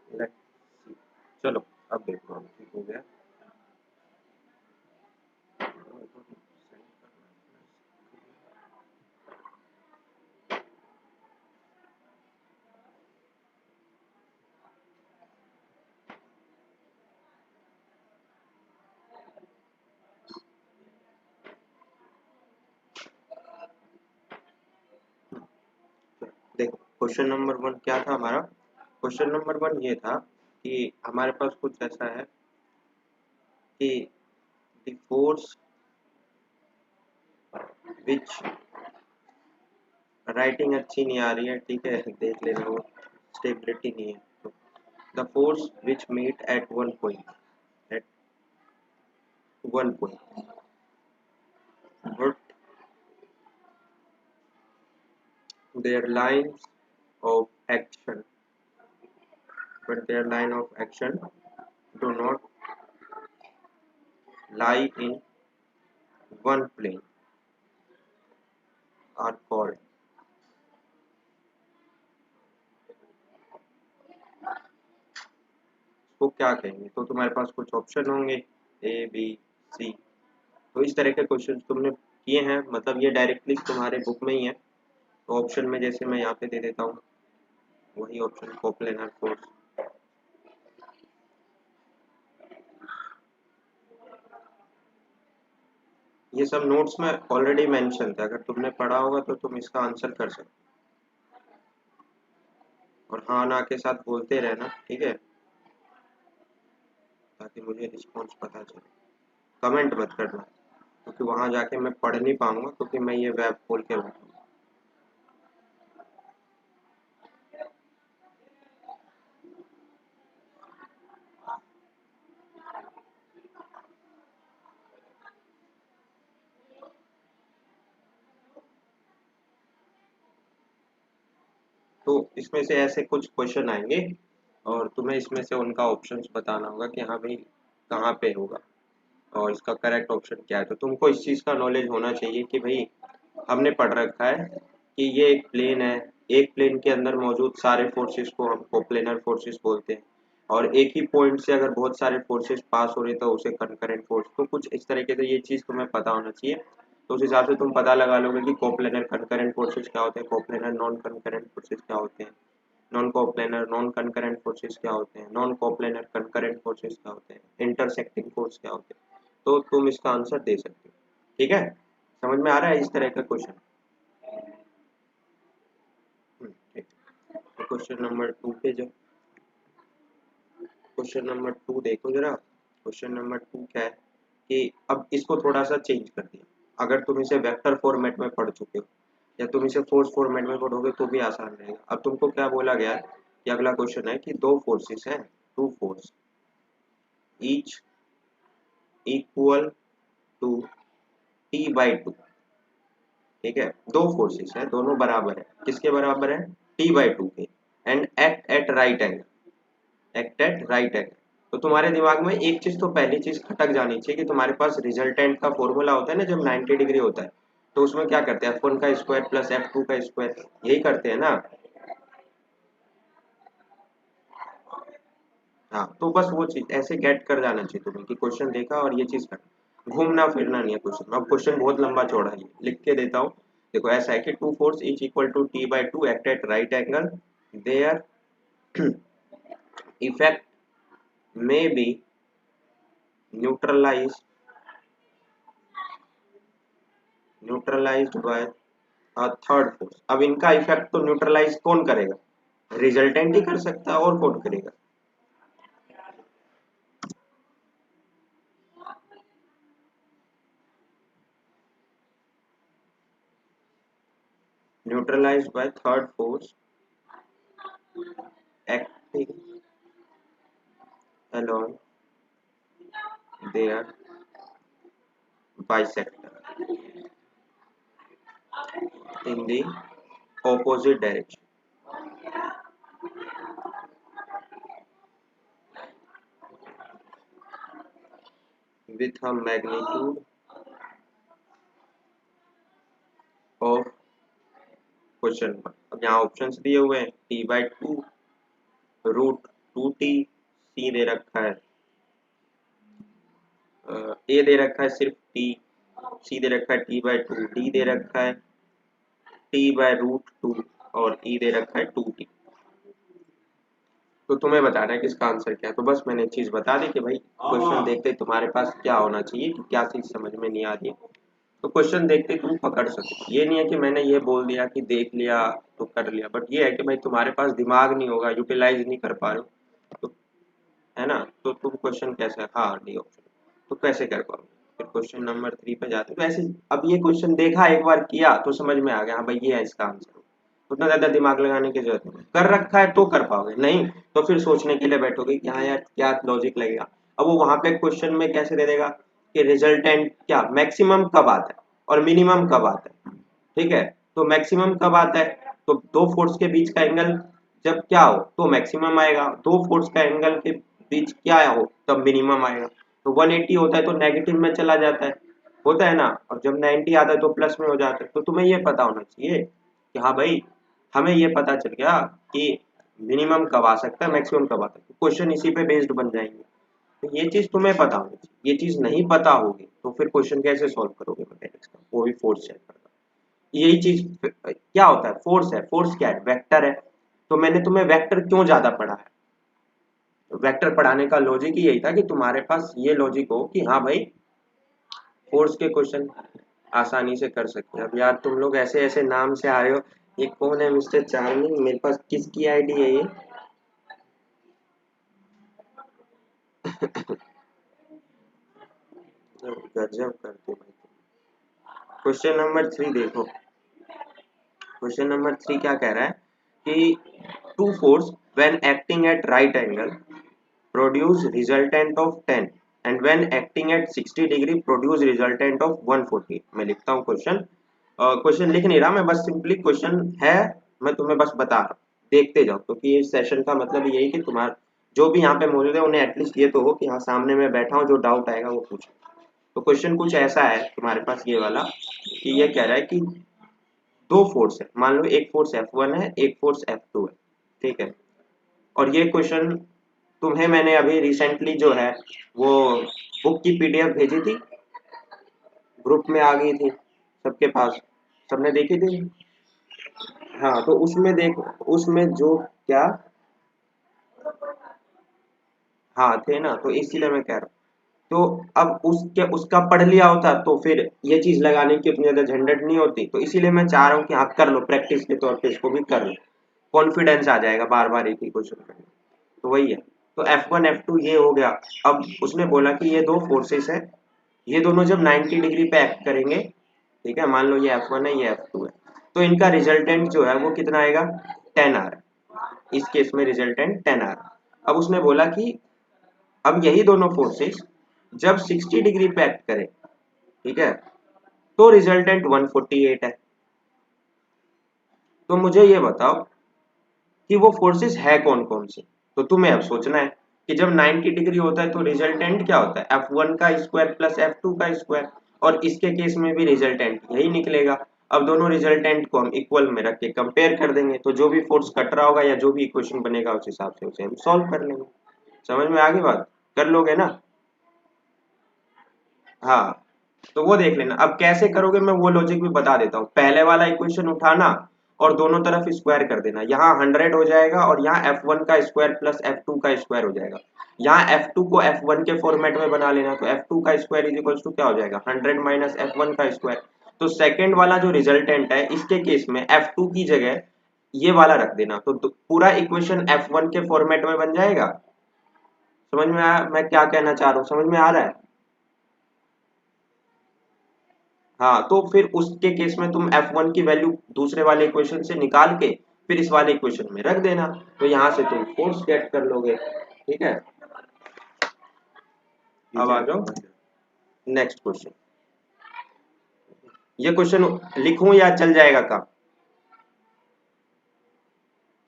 Let's see. चलो अब देखो हम ठीक हो गया। देखो क्वेश्चन नंबर वन क्या था हमारा। क्वेश्चन नंबर वन ये था कि हमारे पास कुछ ऐसा है कि द फोर्स विच, राइटिंग अच्छी नहीं आ रही है, ठीक है देख लेना, वो स्टेबिलिटी नहीं है। तो the force which meet at one point but their lines of action their line of action do not lie in one plane are called। तो क्या कहेंगे, तो तुम्हारे पास कुछ ऑप्शन होंगे ए बी सी। तो इस तरह के क्वेश्चन तुमने किए हैं, मतलब ये डायरेक्टली तुम्हारे बुक में ही है। तो ऑप्शन में जैसे मैं यहाँ पे दे देता हूँ वही ऑप्शन कोप्लेनर फोर्स। ये सब नोट्स में ऑलरेडी मेंशन था, अगर तुमने पढ़ा होगा तो तुम इसका आंसर कर सकते हो। और हाँ ना के साथ बोलते रहना, ठीक है, ताकि मुझे रिस्पॉन्स पता चले। कमेंट मत करना, क्योंकि वहां जाके मैं पढ़ नहीं पाऊंगा, क्योंकि मैं ये वेब खोल के बैठा हूँ। तो इसमें से ऐसे कुछ क्वेश्चन आएंगे और तुम्हें इसमें से उनका ऑप्शंस बताना होगा कि हाँ भाई कहाँ पे होगा और इसका करेक्ट ऑप्शन क्या है। तो तुमको इस चीज़ का नॉलेज होना चाहिए कि भाई हमने पढ़ रखा है कि ये एक प्लेन है, एक प्लेन के अंदर मौजूद सारे फोर्सेस को हम कोप्लेनर फोर्सेस बोलते हैं, और एक ही पॉइंट से अगर बहुत सारे फोर्सेस पास हो रहे तो उसे कंकरेंट फोर्स। तो कुछ इस तरीके से ये चीज़ तुम्हें पता होना चाहिए। तो उस हिसाब से तुम पता लगा लोगे कि कोप्लेनर कंकरेंट फोर्सेस क्या होते हैं, कोप्लेनर नॉन कंकरेंट फोर्सेस क्या होते हैं, non coplanar non concurrent forces क्या होते हैं, नॉन कोप्लेनर कंकरेंट फोर्सेस क्या होते हैं, इंटरसेक्टिंग फोर्स क्या होते हैं। तो तुम इसका आंसर दे सकते हो। ठीक है, समझ में आ रहा है इस तरह का क्वेश्चन। ठीक। तो क्वेश्चन नंबर टू पे जो क्वेश्चन नंबर टू देखो जरा। क्वेश्चन नंबर टू क्या है कि अब इसको थोड़ा सा चेंज कर दिया। अगर तुम इसे वेक्टर फॉर्मेट में पढ़ चुके हो या तुम इसे फोर्स फॉर्मेट में पढ़ोगे तो भी आसान रहेगा। अब तुमको क्या बोला गया है कि अगला क्वेश्चन है कि दो फोर्सेस हैं, two force each equal to T/2। ठीक है, दो फोर्सेस है, दोनों बराबर है, किसके बराबर है, T/2 के, and act at right angle. तो तुम्हारे दिमाग में एक चीज तो पहली चीज खटक जानी चाहिए कि तुम्हारे पास रिजल्टेंट का फॉर्मूला होता है ना जब 90 डिग्री होता है, तो उसमें क्या करते हैं, F1 का स्क्वायर प्लस F2 का स्क्वायर, यही करते हैं ना। हाँ, तो बस वो चीज ऐसे गेट कर जाना चाहिए तुम्हें कि क्वेश्चन देखा और ये चीज कर, घूमना फिरना नहीं है क्वेश्चन। अब क्वेश्चन बहुत लंबा चौड़ा है, लिख के देता हूँ। देखो ऐसा है कि two force each equal to T/2 act at right angle, their effect may be neutralized neutralized by a third force. अब इनका इफेक्ट तो न्यूट्रलाइज कौन करेगा, रिजल्टेंट ही कर सकता है, और कौन करेगा। Neutralised by third force acting along their bisector in the opposite direction with a magnitude of question mark. अब यहाँ ऑप्शंस दिए हुए हैं T/2, रूट 2t, सी दे रखा है ए दे रखा है सिर्फ टी, सी दे रखा है t/2, डी दे रखा है t/√2 और ई दे रखा है 2t। तो तुम्हें बताना है कि इसका आंसर क्या है। तो बस मैंने एक चीज बता दी कि भाई क्वेश्चन देखते ही तुम्हारे पास क्या होना चाहिए कि क्या चीज समझ में नहीं आ रही है, तो क्वेश्चन देखते तुम पकड़ सको। ये नहीं है कि मैंने ये बोल दिया कि देख लिया तो कर लिया, बट ये है कि भाई तुम्हारे पास दिमाग नहीं होगा, यूटिलाइज नहीं कर पा रहे हो, तो है ना, तो तुम क्वेश्चन कैसे, हाँ डी ऑप्शन, तो कैसे कर पाओगे। फिर क्वेश्चन नंबर 3 पे जाते, तो ऐसे अब ये क्वेश्चन देखा एक बार किया तो समझ में आ गया, हाँ भाई ये है इसका आंसर, उतना ज्यादा दिमाग लगाने की जरूरत नहीं, कर रखा है तो कर पाओगे, नहीं तो फिर सोचने के लिए बैठोगे कि हाँ यार क्या लॉजिक लगेगा। अब वो वहां पे क्वेश्चन में कैसे दे देगा कि रिजल्टेंट क्या मैक्सिमम कब आता है और मिनिमम कब आता है, ठीक है। तो मैक्सिमम कब आता है, तो दो फोर्स के बीच का एंगल जब क्या हो तो मैक्सिमम आएगा, दो फोर्स का एंगल के बीच क्या हो तब मिनिमम आएगा। तो 180 होता है तो नेगेटिव में चला जाता है, होता है ना, और जब 90 आता है तो प्लस में हो जाता है। तो तुम्हें ये पता होना चाहिए कि हाँ भाई हमें ये पता चल गया कि मिनिमम कब आ सकता है, मैक्सिमम कब आता है, तो क्वेश्चन इसी पे बेस्ड बन जाएंगे। तो ये चीज तुम्हें पता होनी चाहिए, ये चीज नहीं पता होगी तो फिर क्वेश्चन कैसे सॉल्व करोगे मैथमेटिक्स का, वो भी फोर्स चेक करना। यही चीज क्या होता है, फोर्स है, फोर्स क्या है, वेक्टर है। तो मैंने तुम्हें वेक्टर क्यों ज्यादा पढ़ा है, तो वेक्टर पढ़ाने का लॉजिक ही यही था कि तुम्हारे पास ये लॉजिक हो कि हाँ भाई फोर्स के क्वेश्चन आसानी से कर सकते हैं। अब यार तुम लोग ऐसे ऐसे नाम से आ रहे हो, ये कौन है मिस्टर चार्मी, मेरे पास किसकी आईडी है ये गजब करते भाई। क्वेश्चन नंबर 3 देखो, क्वेश्चन नंबर 3 क्या कह रहा है कि two force when acting at right angle produce resultant of 10 and when acting at 60 degree produce resultant of 140। मैं लिखता हूँ क्वेश्चन, क्वेश्चन लिख नहीं रहा मैं, बस सिंपली क्वेश्चन है, मैं तुम्हें बस बता रहा हूँ, देखते जाओ, क्योंकि इस सेशन का मतलब यही कि तुम्हारा जो भी यहाँ पे मौजूद है उन्हें एटलीस्ट ये तो हो कि हाँ सामने मैं बैठा हूँ, जो डाउट आएगा वो पूछो। तो क्वेश्चन कुछ ऐसा है तुम्हारे पास ये वाला कि ये कह रहा है कि दो फोर्स है, मान लो एक फोर्स F1 है, एक फोर्स F2 है, ठीक है। और ये क्वेश्चन तुम्हें मैंने अभी रिसेंटली जो है वो बुक की पीडीएफ भेजी थी, ग्रुप में आ गई थी सबके पास, सबने देखी थी। हाँ तो उसमें देख, उसमें जो क्या, हाँ थे ना, तो इसीलिए मैं कह रहा हूँ। तो अब उसके उसका पढ़ लिया होता तो फिर ये चीज लगाने की उतनी ज्यादा झंझट नहीं होती, तो इसीलिए मैं चाह रहा हूँ कि हाँ कर लो, प्रैक्टिस के तौर पे इसको भी कर लो, कॉन्फिडेंस आ जाएगा बार बार एक ही क्वेश्चन करने। तो वही है, तो F1 F2 ये हो गया। अब उसने बोला कि ये दो फोर्सेस है, ये दोनों जब 90 डिग्री पे एक्ट करेंगे, ठीक है, मान लो ये F1 है ये F2 है, तो इनका रिजल्टेंट जो है वो कितना आएगा, 10 आ रहा है, इस केस में रिजल्टेंट 10 आ रहा है। अब उसने बोला कि अब यही दोनों फोर्सेस जब 60 डिग्री पे एक्ट करें, ठीक है, तो रिजल्टेंट 148 है। तो मुझे ये बताओ कि वो फोर्सेस है कौन कौन से। तो तुम्हें अब सोचना है कि जब 90 डिग्री होता है तो रिजल्टेंट क्या होता है, F1 का स्क्वायर प्लस F2 का स्क्वायर, और इसके केस में भी रिजल्टेंट यही निकलेगा। अब दोनों रिजल्टेंट को हम इक्वल में रख के कंपेयर कर देंगे, तो जो भी फोर्स कट रहा होगा या जो भी इक्वेशन बनेगा उस हिसाब से उसे हम सॉल्व कर लेंगे। समझ में आ गई बात, कर लोगे ना। हाँ तो वो देख लेना, अब कैसे करोगे मैं वो लॉजिक भी बता देता हूँ। पहले वाला इक्वेशन उठाना और दोनों तरफ स्क्वायर कर देना, यहाँ 100 हो जाएगा और यहाँ F1 का स्क्वायर प्लस F2 का स्क्वायर हो जाएगा। यहाँ F2 को F1 के फॉर्मेट में बना लेना, तो F2 का स्क्वायर इज इक्वल टू क्या हो जाएगा, 100 माइनस F1 का स्क्वायर। तो सेकेंड वाला जो रिजल्टेंट है इसके केस में F2 की जगह ये वाला रख देना, तो पूरा इक्वेशन F1 के फॉर्मेट में बन जाएगा। समझ में आया मैं क्या कहना चाह रहा हूँ, समझ में आ रहा है। हाँ तो फिर उसके केस में तुम F1 की वैल्यू दूसरे वाले इक्वेशन से निकाल के फिर इस वाले इक्वेशन में रख देना, तो यहाँ से तुम फोर्स गेट कर लोगे, ठीक है। अब आ जाओ नेक्स्ट क्वेश्चन। ये क्वेश्चन लिखूं या चल जाएगा काम,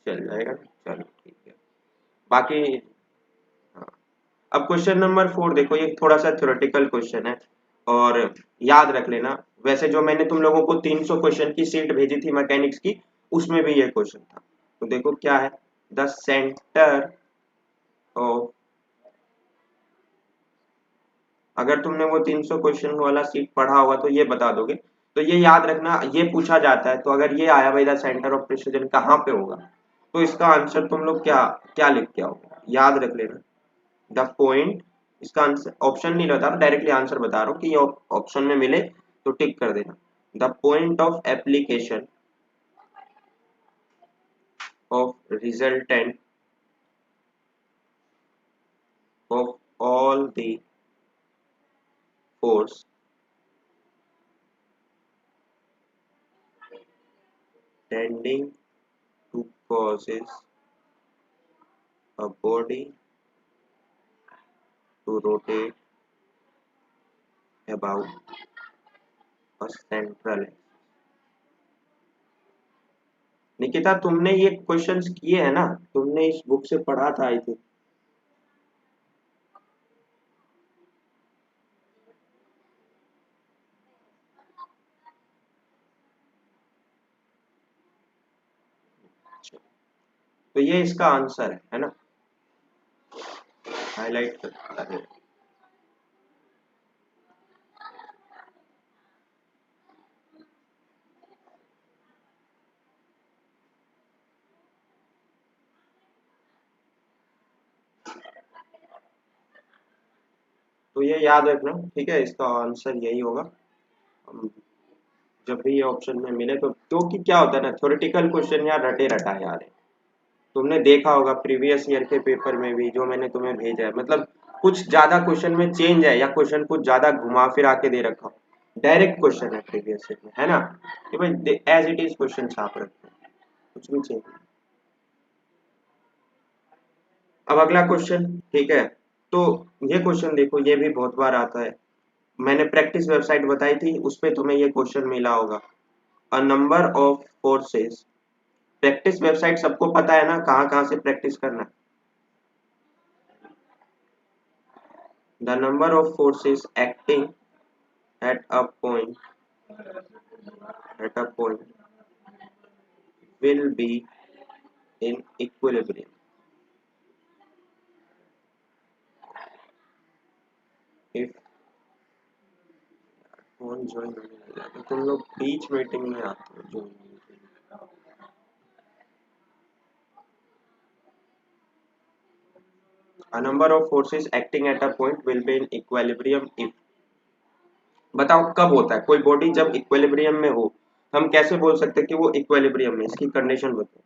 चल जाएगा, चलो ठीक है। बाकी हाँ। अब क्वेश्चन नंबर 4 देखो, ये थोड़ा सा थ्योरेटिकल क्वेश्चन है और याद रख लेना। वैसे जो मैंने तुम लोगों को 300 क्वेश्चन की सीट भेजी थी मैकेनिक्स की, उसमें भी ये क्वेश्चन था। तो देखो क्या है, द सेंटर ऑफ, अगर तुमने वो 300 क्वेश्चन वाला सीट पढ़ा होगा तो ये बता दोगे। तो ये याद रखना, ये पूछा जाता है तो अगर ये आया भाई द सेंटर ऑफ प्रेसिजन कहाँ पे होगा, तो इसका आंसर तुम लोग क्या क्या लिख के आओगे, याद रख लेना। द पॉइंट, इसका आंसर ऑप्शन नहीं बता रहा, डायरेक्टली आंसर बता रहा हूँ कि ये ऑप्शन में मिले तो टिक कर देना। The point of application of resultant of all the force tending to causes a body to rotate about a central axis। Nikita तुमने ये क्वेश्चंस किए हैं ना, तुमने इस बुक से पढ़ा था आई थिंक। तो ये इसका आंसर है ना, हाईलाइट करता है। तो ये याद रखना, ठीक है, इसका आंसर यही होगा। हम जब भी ये ऑप्शन में मिले तो, क्योंकि क्या होता है ना, थ्योरेटिकल क्वेश्चन यार रटे रटाए आ रहे हैं। तुमने देखा होगा प्रीवियस ईयर के पेपर में भी जो मैंने तुम्हें भेजा है, मतलब कुछ ज्यादा क्वेश्चन में चेंज है या क्वेश्चन कुछ ज्यादा घुमा फिरा के दे रखा हो। डायरेक्ट क्वेश्चन है प्रीवियस ईयर में, है ना, कि भाई एज इट इज क्वेश्चन छाप रखते हैं, कुछ भी चेंज नहीं। अब अगला क्वेश्चन, ठीक है, तो ये क्वेश्चन देखो, ये भी बहुत बार आता है। मैंने प्रैक्टिस वेबसाइट बताई थी, उस पे तुम्हें ये क्वेश्चन मिला होगा। A number of forces, practice website सबको पता है ना कहाँ कहाँ से प्रैक्टिस करना है। The number of forces acting at a point at a point will be in equilibrium if, कौन ज्वाइन होने लग जाता है, तुम लोग बीच मीटिंग में आते हो join. A number of forces acting at a point will be in equilibrium if, बताओ कब होता है कोई बॉडी जब इक्विलिब्रियम में हो, हम कैसे बोल सकते हैं कि वो इक्विलिब्रियम में, इसकी कंडीशन बताओ।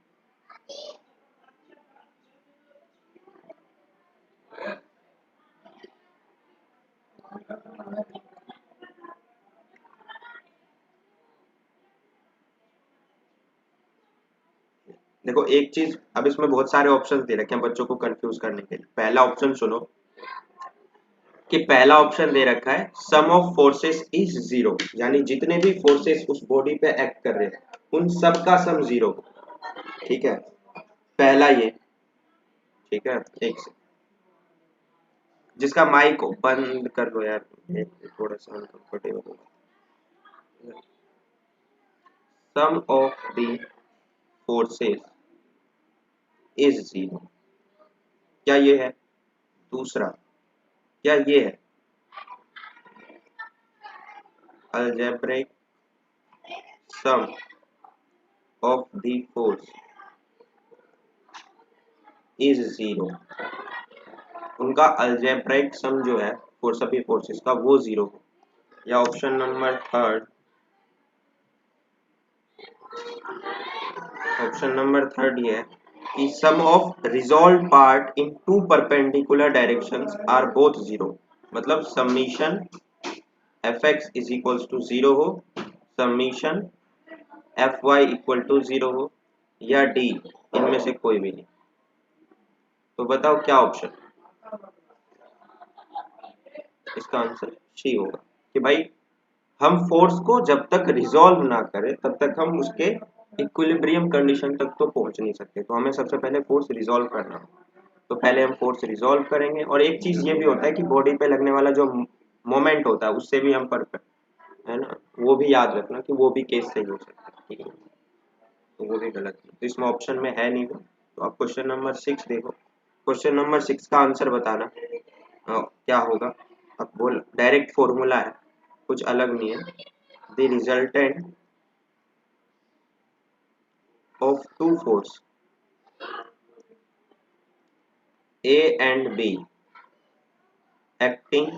देखो एक चीज, अब इसमें बहुत सारे ऑप्शंस दे रखे हैं बच्चों को कंफ्यूज करने के लिए। पहला ऑप्शन सुनो, कि पहला ऑप्शन दे रखा है सम ऑफ फोर्सेस इज जीरो, यानी जितने भी फोर्सेस उस बॉडी पे एक्ट कर रहे हैं उन सब का सम जीरो, ठीक है, पहला ये, ठीक है। एक से जिसका माइक बंद कर लो यार, ये थोड़ा सा अनकंफर्टेबल होगा। Sum of the forces is zero, क्या ये है? दूसरा, क्या ये है? Algebraic sum of the force is zero, उनका अलजेब्रिक सम जो है फॉर सभी फोर्सेस का वो जीरो हो। या option number third, option number third ये है कि sum of resolved part in two perpendicular directions are both zero, मतलब summation F X is equals to zero हो, summation F Y equal to zero हो, या D, इनमें से कोई भी नहीं। तो बताओ क्या ऑप्शन, इसका आंसर सी होगा कि भाई हम फोर्स को जब तक रिजॉल्व ना करें तब तक हम उसके इक्विलिब्रियम कंडीशन तक तो पहुंच नहीं सकते। तो हमें सबसे पहले फोर्स रिजॉल्व करना है, तो पहले हम फोर्स रिजॉल्व करेंगे। और एक चीज ये भी होता है कि बॉडी पे लगने वाला जो मोमेंट होता है उससे भी हम परफेक्ट, है ना, वो भी याद रखना कि वो भी केस सही हो सकता है, ठीक है, तो वो भी गलत है, तो इसमें ऑप्शन में है नहीं वो। तो आप क्वेश्चन नंबर 6 देखो। क्वेश्चन नंबर 6 का आंसर बताना क्या होगा। अब बोल, डायरेक्ट फॉर्मूला है, कुछ अलग नहीं है। The resultant of two force A and B acting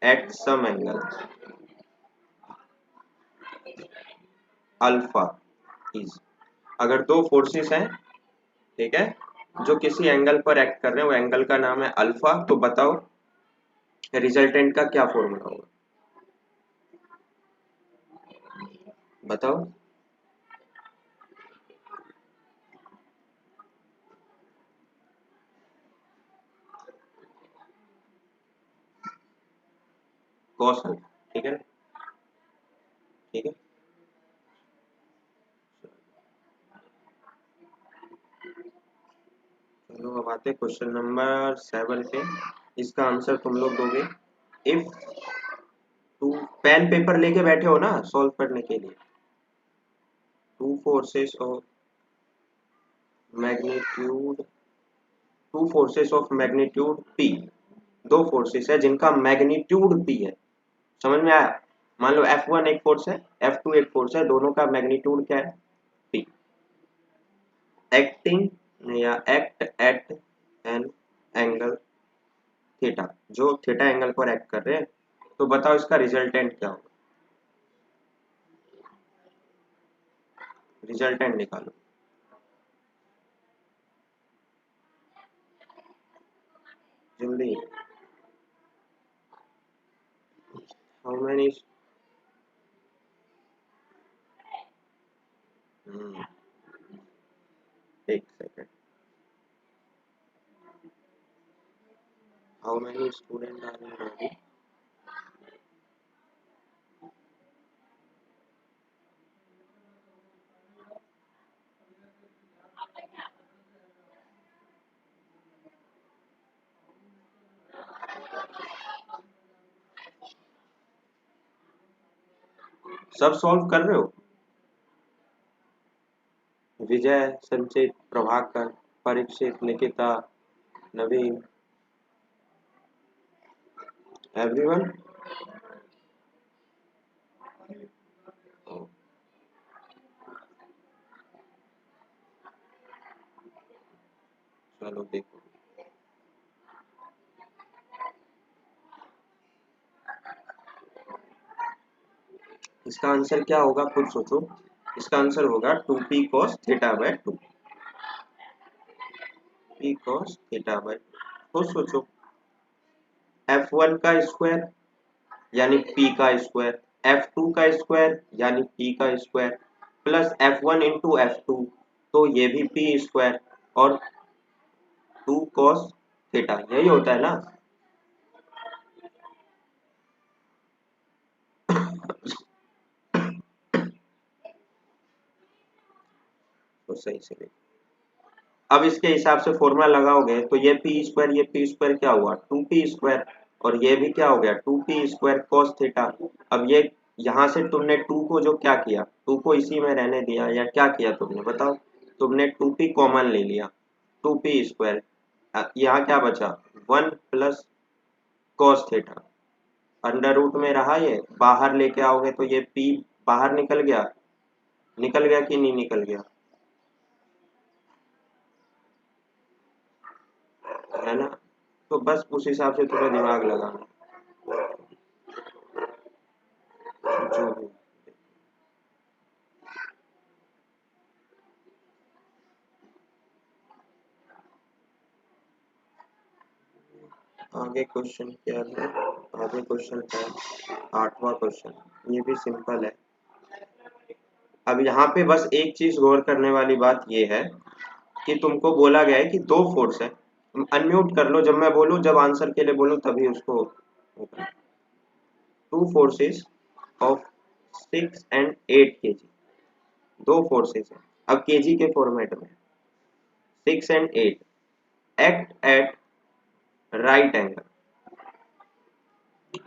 at some angle alpha is, अगर दो फोर्सेस हैं, ठीक है, जो किसी एंगल पर एक्ट कर रहे हैं, वो एंगल का नाम है अल्फा, तो बताओ रिजल्टेंट का क्या फॉर्मूला होगा, बताओ। कॉस अल्फा, ठीक है, ठीक है। चलो अब आते हैं क्वेश्चन नंबर 7 पे। इसका आंसर तुम लोग दोगे। इफ टू, पेन पेपर लेके बैठे हो ना सॉल्व करने के लिए। Two forces of magnitude, two forces of magnitude P, दो फोर्सेस है जिनका मैग्नीट्यूड पी है, समझ में आया। मान लो F1 एक फोर्स है, F2 एक फोर्स है, दोनों का मैग्नीट्यूड क्या है, पी। एक्टिंग या act at an angle theta, जो थीटा एंगल पर एक्ट कर रहे हैं, तो बताओ इसका रिजल्टेंट क्या होगा, रिजल्टेंट निकालो जल्दी। हाउ मेनी, एक second, how many student are in Ravi, सब सॉल्व कर रहे हो। विजय, संचित, प्रभाकर, परीक्षित, निकिता, नवीन, एवरीवन। चलो देखो, इसका आंसर क्या होगा खुद सोचो। इसका आंसर होगा 2p cos theta by 2, p cos theta by, खुद सोचो। F1 का स्क्वायर यानी p का स्क्वायर, F2 का स्क्वायर यानी p का square, plus F1 into F2, तो ये भी p स्क्वायर, और 2 cos थीटा, यही होता है ना। तो सही से देखो, अब इसके हिसाब से फॉर्मूला लगाओगे तो ये पी स्क्वायर, ये पी स्क्वायर क्या हुआ, 2p स्क्वायर, और ये भी क्या हो गया 2p स्क्वायर कॉस थीटा। अब ये यहाँ से तुमने 2 को जो क्या किया, 2 को इसी में रहने दिया, या क्या किया तुमने बताओ, तुमने 2p कॉमन ले लिया, 2p स्क्वायर, यहाँ क्या बचा 1 plus cos theta, under root में रहा, ये बाहर लेके आओगे तो ये p बाहर निकल गया, निकल गया कि नहीं निकल गया, है ना। तो बस उस हिसाब से थोड़ा दिमाग लगाना, जो भी। आगे क्वेश्चन क्या है, आगे क्वेश्चन है 8वां क्वेश्चन, ये भी सिंपल है। अब यहाँ पे बस एक चीज गौर करने वाली बात ये है कि तुमको बोला गया है कि दो फोर्स है, अनम्यूट कर लो जब मैं बोलूं, जब आंसर के लिए बोलूं तभी उसको, two forces of 6 and 8 kg, दो फोर्सेस है, अब केजी के फॉर्मेट में, 6 and 8 act at right angle,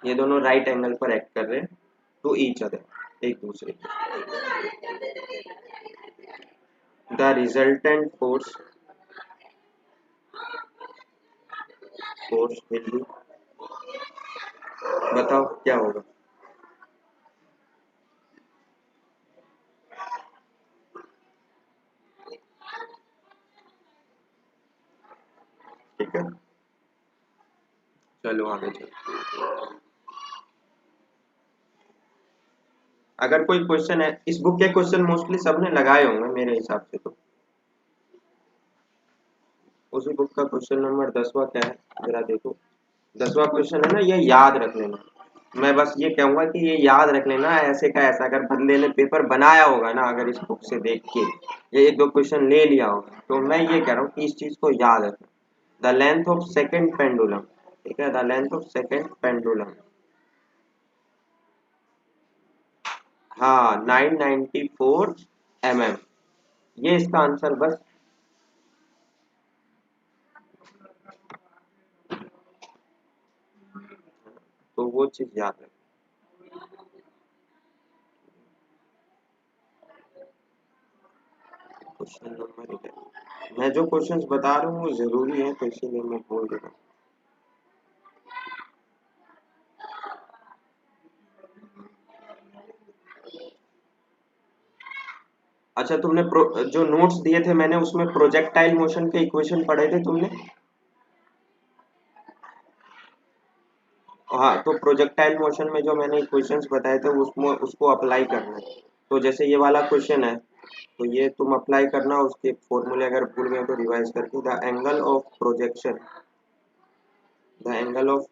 ये दोनों राइट एंगल पर एक्ट कर रहे हैं टू ईच अदर, एक दूसरे के। The the resultant force will be, बताओ क्या होगा। ठीक है, चलो आगे चलो। अगर कोई क्वेश्चन है, इस बुक के क्वेश्चन मोस्टली सबने लगाए होंगे मेरे हिसाब से, तो उसी बुक का क्वेश्चन नंबर 10वां क्या है जरा देखो। 10वां क्वेश्चन है ना, ये याद रख लेना। मैं बस ये कहूंगा कि ये याद रख लेना, ऐसे का ऐसा अगर बंदे ने पेपर बनाया होगा ना, अगर इस बुक से देख के ये एक दो क्वेश्चन ले लिया होगा, तो मैं ये कह रहा हूँ कि इस चीज को याद रखना। The length of second pendulum, ठीक है, the length of second pendulum, हाँ 994 mm, ये इसका आंसर बस। तो वो चीज याद रख। क्वेश्चन नंबर 11, मैं जो क्वेश्चंस बता रहा हूँ वो जरूरी है, तो इसीलिए मैं बोल रहा हूँ। अच्छा, तुमने जो नोट्स दिए थे मैंने, उसमें प्रोजेक्टाइल मोशन के इक्वेशन पढ़े थे तुमने? हाँ, तो प्रोजेक्टाइल मोशन में जो मैंने इक्वेशंस बताए थे उसमें उसको अप्लाई करना है। तो जैसे ये वाला क्वेश्चन है, तो ये तुम अप्लाई करना, उसके फॉर्मूले अगर भूल गए तो रिवाइज करके। The angle of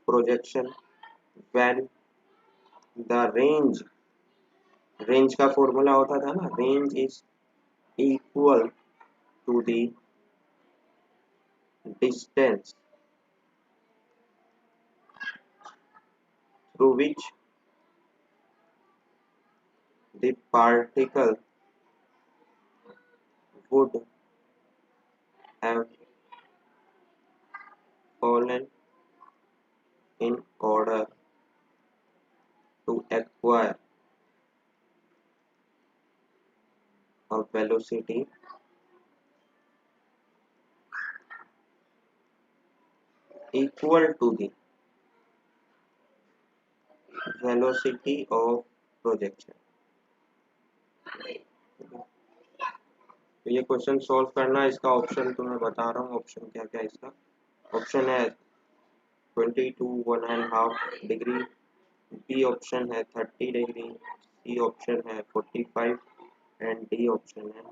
projection when the range का फॉर्मूला होता था ना, range is equal to the distance through which the particle would have fallen in order to acquire a velocity equal to the velocity of projection। तो ये question solve करना, इसका option तुम्हें बता रहा हूँ, ऑप्शन क्या क्या है इसका। ऑप्शन है 22 1.5 डिग्री, बी ऑप्शन है 30 डिग्री, सी ऑप्शन है 45 एंड डी ऑप्शन है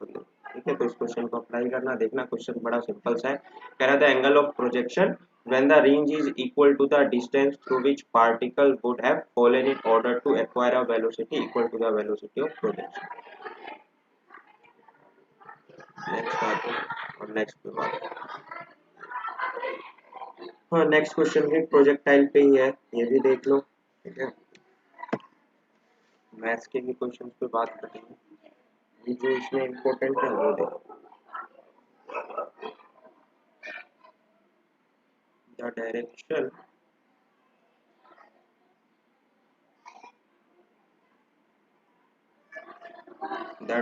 40। ठीक है, तो इस क्वेश्चन को अप्लाई करना, देखना क्वेश्चन बड़ा सिंपल सा है। कह रहा था angle of projection when the range is equal to the distance through which particle would have fallen in order to acquire a velocity equal to the velocity of projection। Next आते हैं और next पे बात। हाँ, next question भी projectile पे ही है, ये भी देख लो। ठीक है, मैथ्स के भी क्वेश्चन पे बात करेंगे, ये जो इसमें इम्पोर्टेंट है वो देखो। The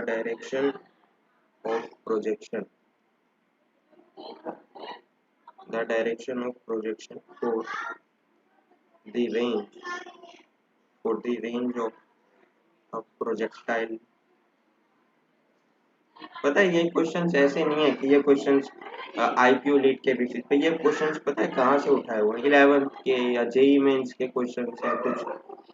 direction of projection, the direction of projection the range for the range of a projectile। पता है ये क्वेश्चंस ऐसे नहीं है कि ये क्वेश्चंस आईक्यू लीड के बेसिस पे, ये क्वेश्चंस पता है कहाँ से उठाए हुए हैं, 11th के या जेई मेंस के क्वेश्चंस है कुछ,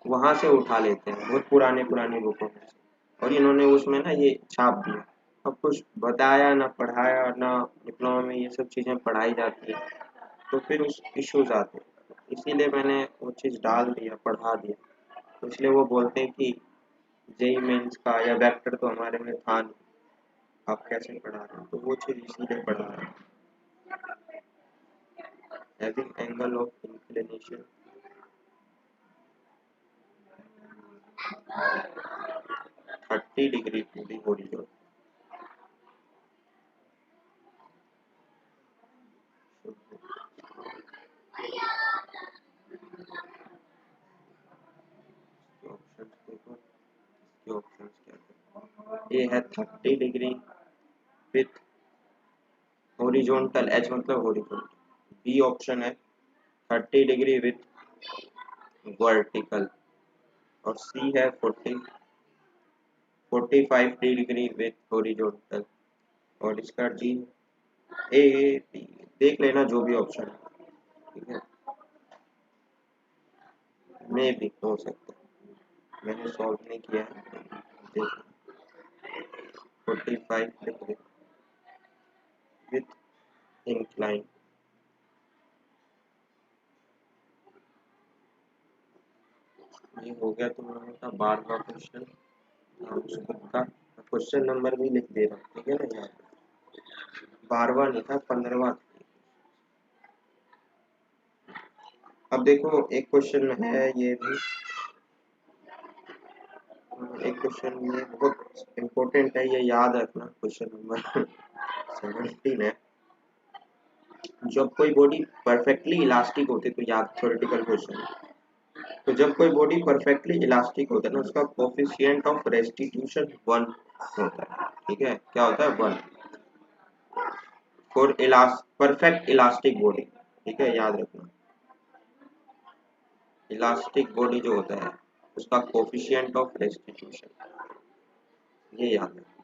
वहां से उठा लेते हैं बहुत पुराने पुराने बुकों में से, और इन्होंने उसमें ना ये छाप दिया। अब कुछ बताया ना पढ़ाया ना, डिप्लोमा में ये सब चीजें पढ़ाई जाती है, तो फिर उस इश्यूज आते हैं, इसीलिए मैंने वो चीज़ डाल दिया, पढ़ा दिया। तो इसलिए वो बोलते हैं कि जेई मेंस का या वेक्टर तो हमारे में था नहीं, आप कैसे पढ़ा रहे हैं, तो वो चीज़ इसीलिए पढ़ा रहे हैं। Having angle of inclination 30 degree to the horizon, option देखो, इसके ऑप्शन क्या है, ए है 30 डिग्री, विथ हॉरिजॉन्टल, एच मतलब हॉरिजॉन्टल। बी ऑप्शन है 30 डिग्री विथ वर्टिकल, और सी है 45 डिग्री विथ हॉरिजॉन्टल, और इसका डी ए बी। देख लेना जो भी ऑप्शन है, ठीक है, मे भी हो सकता है, मैंने सॉल्व नहीं किया है। देख 45 डिग्री विथ इंक्लाइन। ये हो गया तुम लोगों का 12वां क्वेश्चन। उसका क्वेश्चन नंबर भी लिख दे रहा हूँ, ठीक है ना, यहाँ पे 12वां नहीं था, 15वां। अब देखो एक क्वेश्चन है ये भी, एक क्वेश्चन ये बहुत इम्पोर्टेंट है, ये याद रखना। क्वेश्चन नंबर 17 है। जब कोई बॉडी परफेक्टली इलास्टिक होती है, तो याद, थ्योरेटिकल क्वेश्चन है। तो जब कोई बॉडी परफेक्टली इलास्टिक होता है ना, उसका कोफिशिएंट ऑफ रेस्टिट्यूशन 1 होता है, ठीक है, क्या होता है, 1 फॉर परफेक्ट इलास्टिक बॉडी, ठीक है, याद रखना। इलास्टिक बॉडी जो होता है उसका कोफिशिएंट ऑफ रेस्टिट्यूशन, ये याद रखना।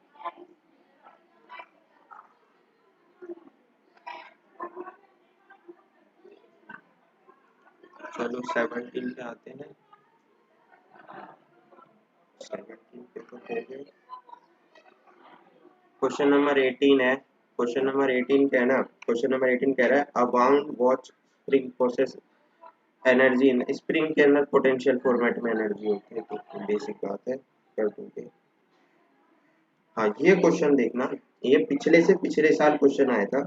चलो 17 पे आते हैं। 17 पे तो हो गए। क्वेश्चन नंबर 18 है। क्वेश्चन नंबर 18 क्या है ना, क्वेश्चन नंबर 18 कह रहा है a bound watch spring process energy in spring के अंदर पोटेंशियल फॉर्मेट में एनर्जी होती है। तो बेसिक बात है, कर दोगे। हाँ ये क्वेश्चन देखना, ये पिछले से पिछले साल क्वेश्चन आया था,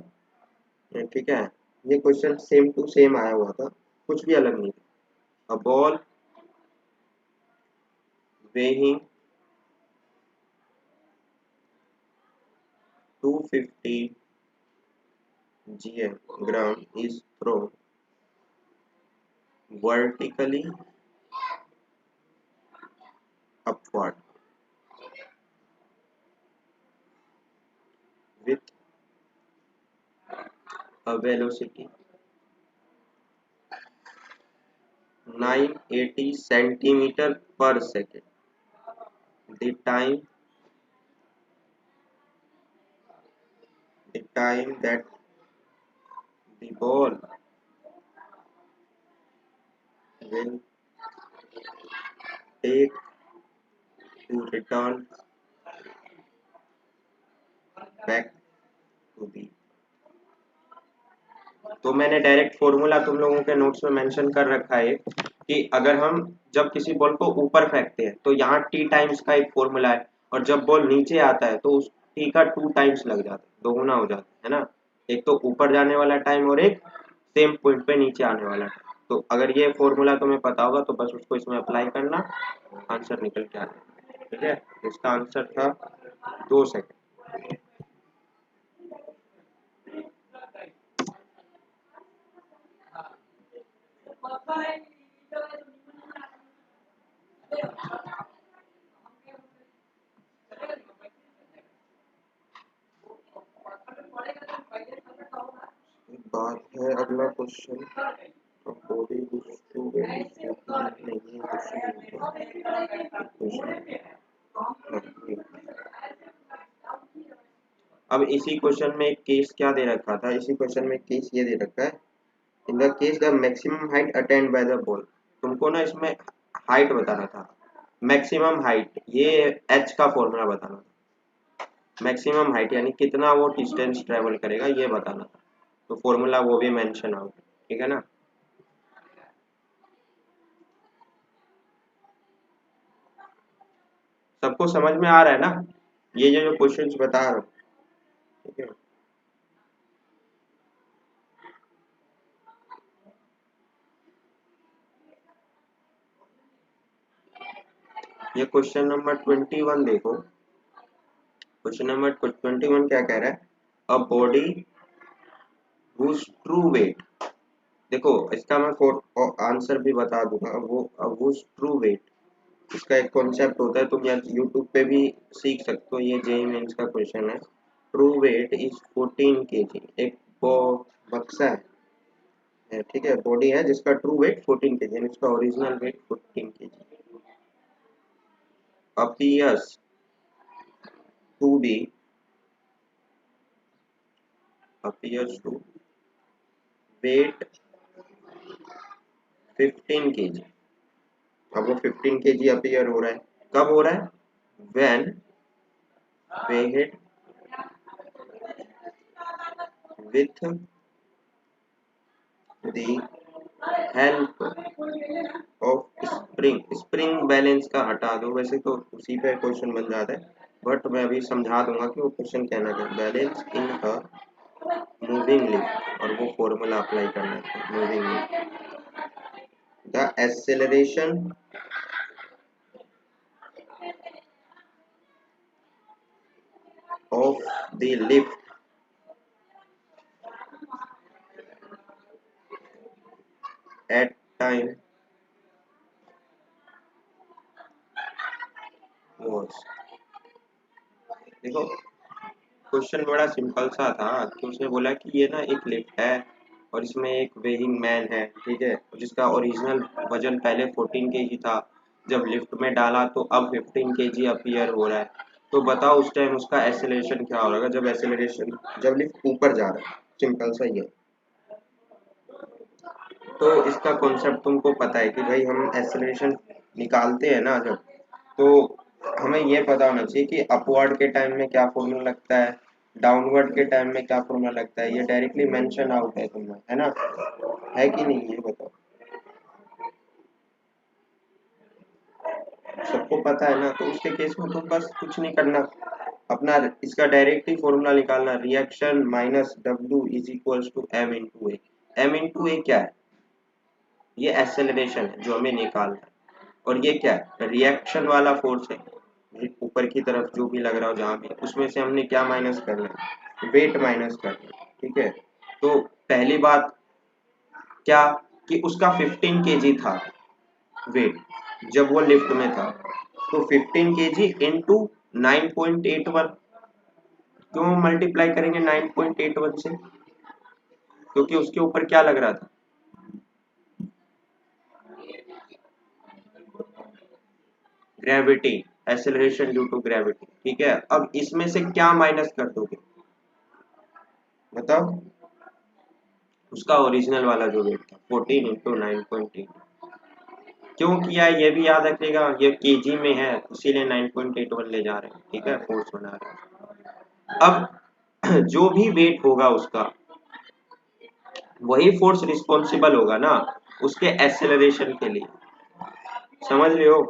ठीक है, ये क्वेश्चन सेम टू सेम आया हुआ था, कुछ भी अलग नहीं था। A ball weighing 250 gram is thrown vertically upward with a velocity 980 centimeter per second. The time that the ball will take to return back to the। तो मैंने डायरेक्ट फॉर्मूला तुम लोगों के नोट्स में मेंशन कर रखा है कि अगर हम जब किसी बॉल को ऊपर फेंकते हैं तो यहाँ टी टाइम्स का एक फॉर्मूला है, और जब बॉल नीचे आता है तो उस टी का 2 टाइम्स लग जाता है, दोगुना हो जाता है ना। एक तो ऊपर जाने वाला टाइम और एक सेम पॉइंट पे नीचे आने वाला टाइम। तो अगर ये फॉर्मूला तुम्हें पता होगा तो बस उसको इसमें अप्लाई करना, आंसर निकल के आ जाएगा, ठीक है। इसका आंसर था 2 सेकंड। बात है अगला क्वेश्चन, बॉडी अब इसी क्वेश्चन में एक केस क्या दे रखा था, इसी क्वेश्चन में केस ये दे रखा है, in the case the maximum height attend by the ball. तुमको ना इसमें हाइट बताना था, मैक्सिमम हाइट, ये एच का फॉर्मूला बताना था। मैक्सिमम हाइट यानी कितना वो डिस्टेंस ट्रेवल करेगा ये बताना था, तो फॉर्मूला वो भी मेंशन होगा, ठीक है ना। सबको समझ में आ रहा है ना, ये जो क्वेश्चंस बता रहा हूँ, ठीक है। ये क्वेश्चन नंबर 21 देखो, क्वेश्चन नंबर 21 क्या कह रहा है, a body whose true weight, देखो इसका मैं आंसर भी बता दूंगा। वो whose ट्रू वेट, इसका एक कॉन्सेप्ट होता है, तुम यार यूट्यूब पे भी सीख सकते हो, ये जेईई मेंस का क्वेश्चन है। True weight is 14 KG. एक बक्सा है, ठीक है, बॉडी है जिसका ट्रू वेट 14 केजी है, इसका original wait 14 KG. appears to be appears to weight 15 KG. अब वो 15 केजी अपीयर हो रहा है, कब हो रहा है? when weighed with the help of spring balance का हटा दो, वैसे तो उसी पे क्वेश्चन बन जाता है, बट मैं अभी समझा दूंगा कि वो क्वेश्चन कहना क्या है। Balance in a moving lift, और वो फॉर्मूला अप्लाई करना है moving lift. The acceleration of the lift at time was। देखो क्वेश्चन बड़ा सिंपल सा था कि उसने बोला कि ये ना एक लिफ्ट है और इसमें एक वेइंग मैन है, ठीक है, जिसका ओरिजिनल वजन पहले 14 केजी था, जब लिफ्ट में डाला तो अब 15 केजी अपीयर हो रहा है। तो बताओ उस टाइम उसका एक्सेलरेशन क्या हो रहा है, जब लिफ्ट ऊपर जा रहा है। सिंपल सा ही है। तो इसका कॉन्सेप्ट तुमको पता है कि भाई हम एक्सेलरेशन निकालते हैं ना जब, तो हमें ये पता होना चाहिए कि अपवर्ड के टाइम में क्या फॉर्मूला लगता है, डाउनवर्ड के टाइम में क्या फॉर्मूला लगता है, ये डायरेक्टली मेंशन आउट है तुम्हें, है ना, है कि नहीं, ये बताओ। सबको पता है ना, तो उसके केस में तुम बस कुछ नहीं करना, अपना इसका डायरेक्ट ही फॉर्मूला निकालना, reaction minus W is equals to M into A. M into A क्या है? ये एक्सेलरेशन है जो हमें निकालना है, और ये क्या है? रिएक्शन वाला फोर्स है, ऊपर की तरफ जो भी लग रहा हो जहां भी, उसमें से हमने क्या माइनस करना है? वेट माइनस करना है, ठीक है। तो पहली बात क्या, कि उसका 15 केजी था वेट जब वो लिफ्ट में था, तो 15 केजी इंटू 9.81, क्यों मल्टीप्लाई करेंगे 9.81 से? क्योंकि उसके ऊपर क्या लग रहा था? Gravity, acceleration due to gravity, ठीक है। अब इसमें से क्या माइनस कर दोगे बताओ? उसका ओरिजिनल वाला जो वेट था 14 इंटू 9.8। क्यों किया ये भी याद रखिएगा, ये केजी में है इसीलिए 9.81 ले जा रहे हैं, ठीक है, फोर्स बना रहे हैं। अब जो भी वेट होगा उसका, वही फोर्स रिस्पॉन्सिबल होगा ना उसके एक्सेलरेशन के लिए, समझ रहे हो?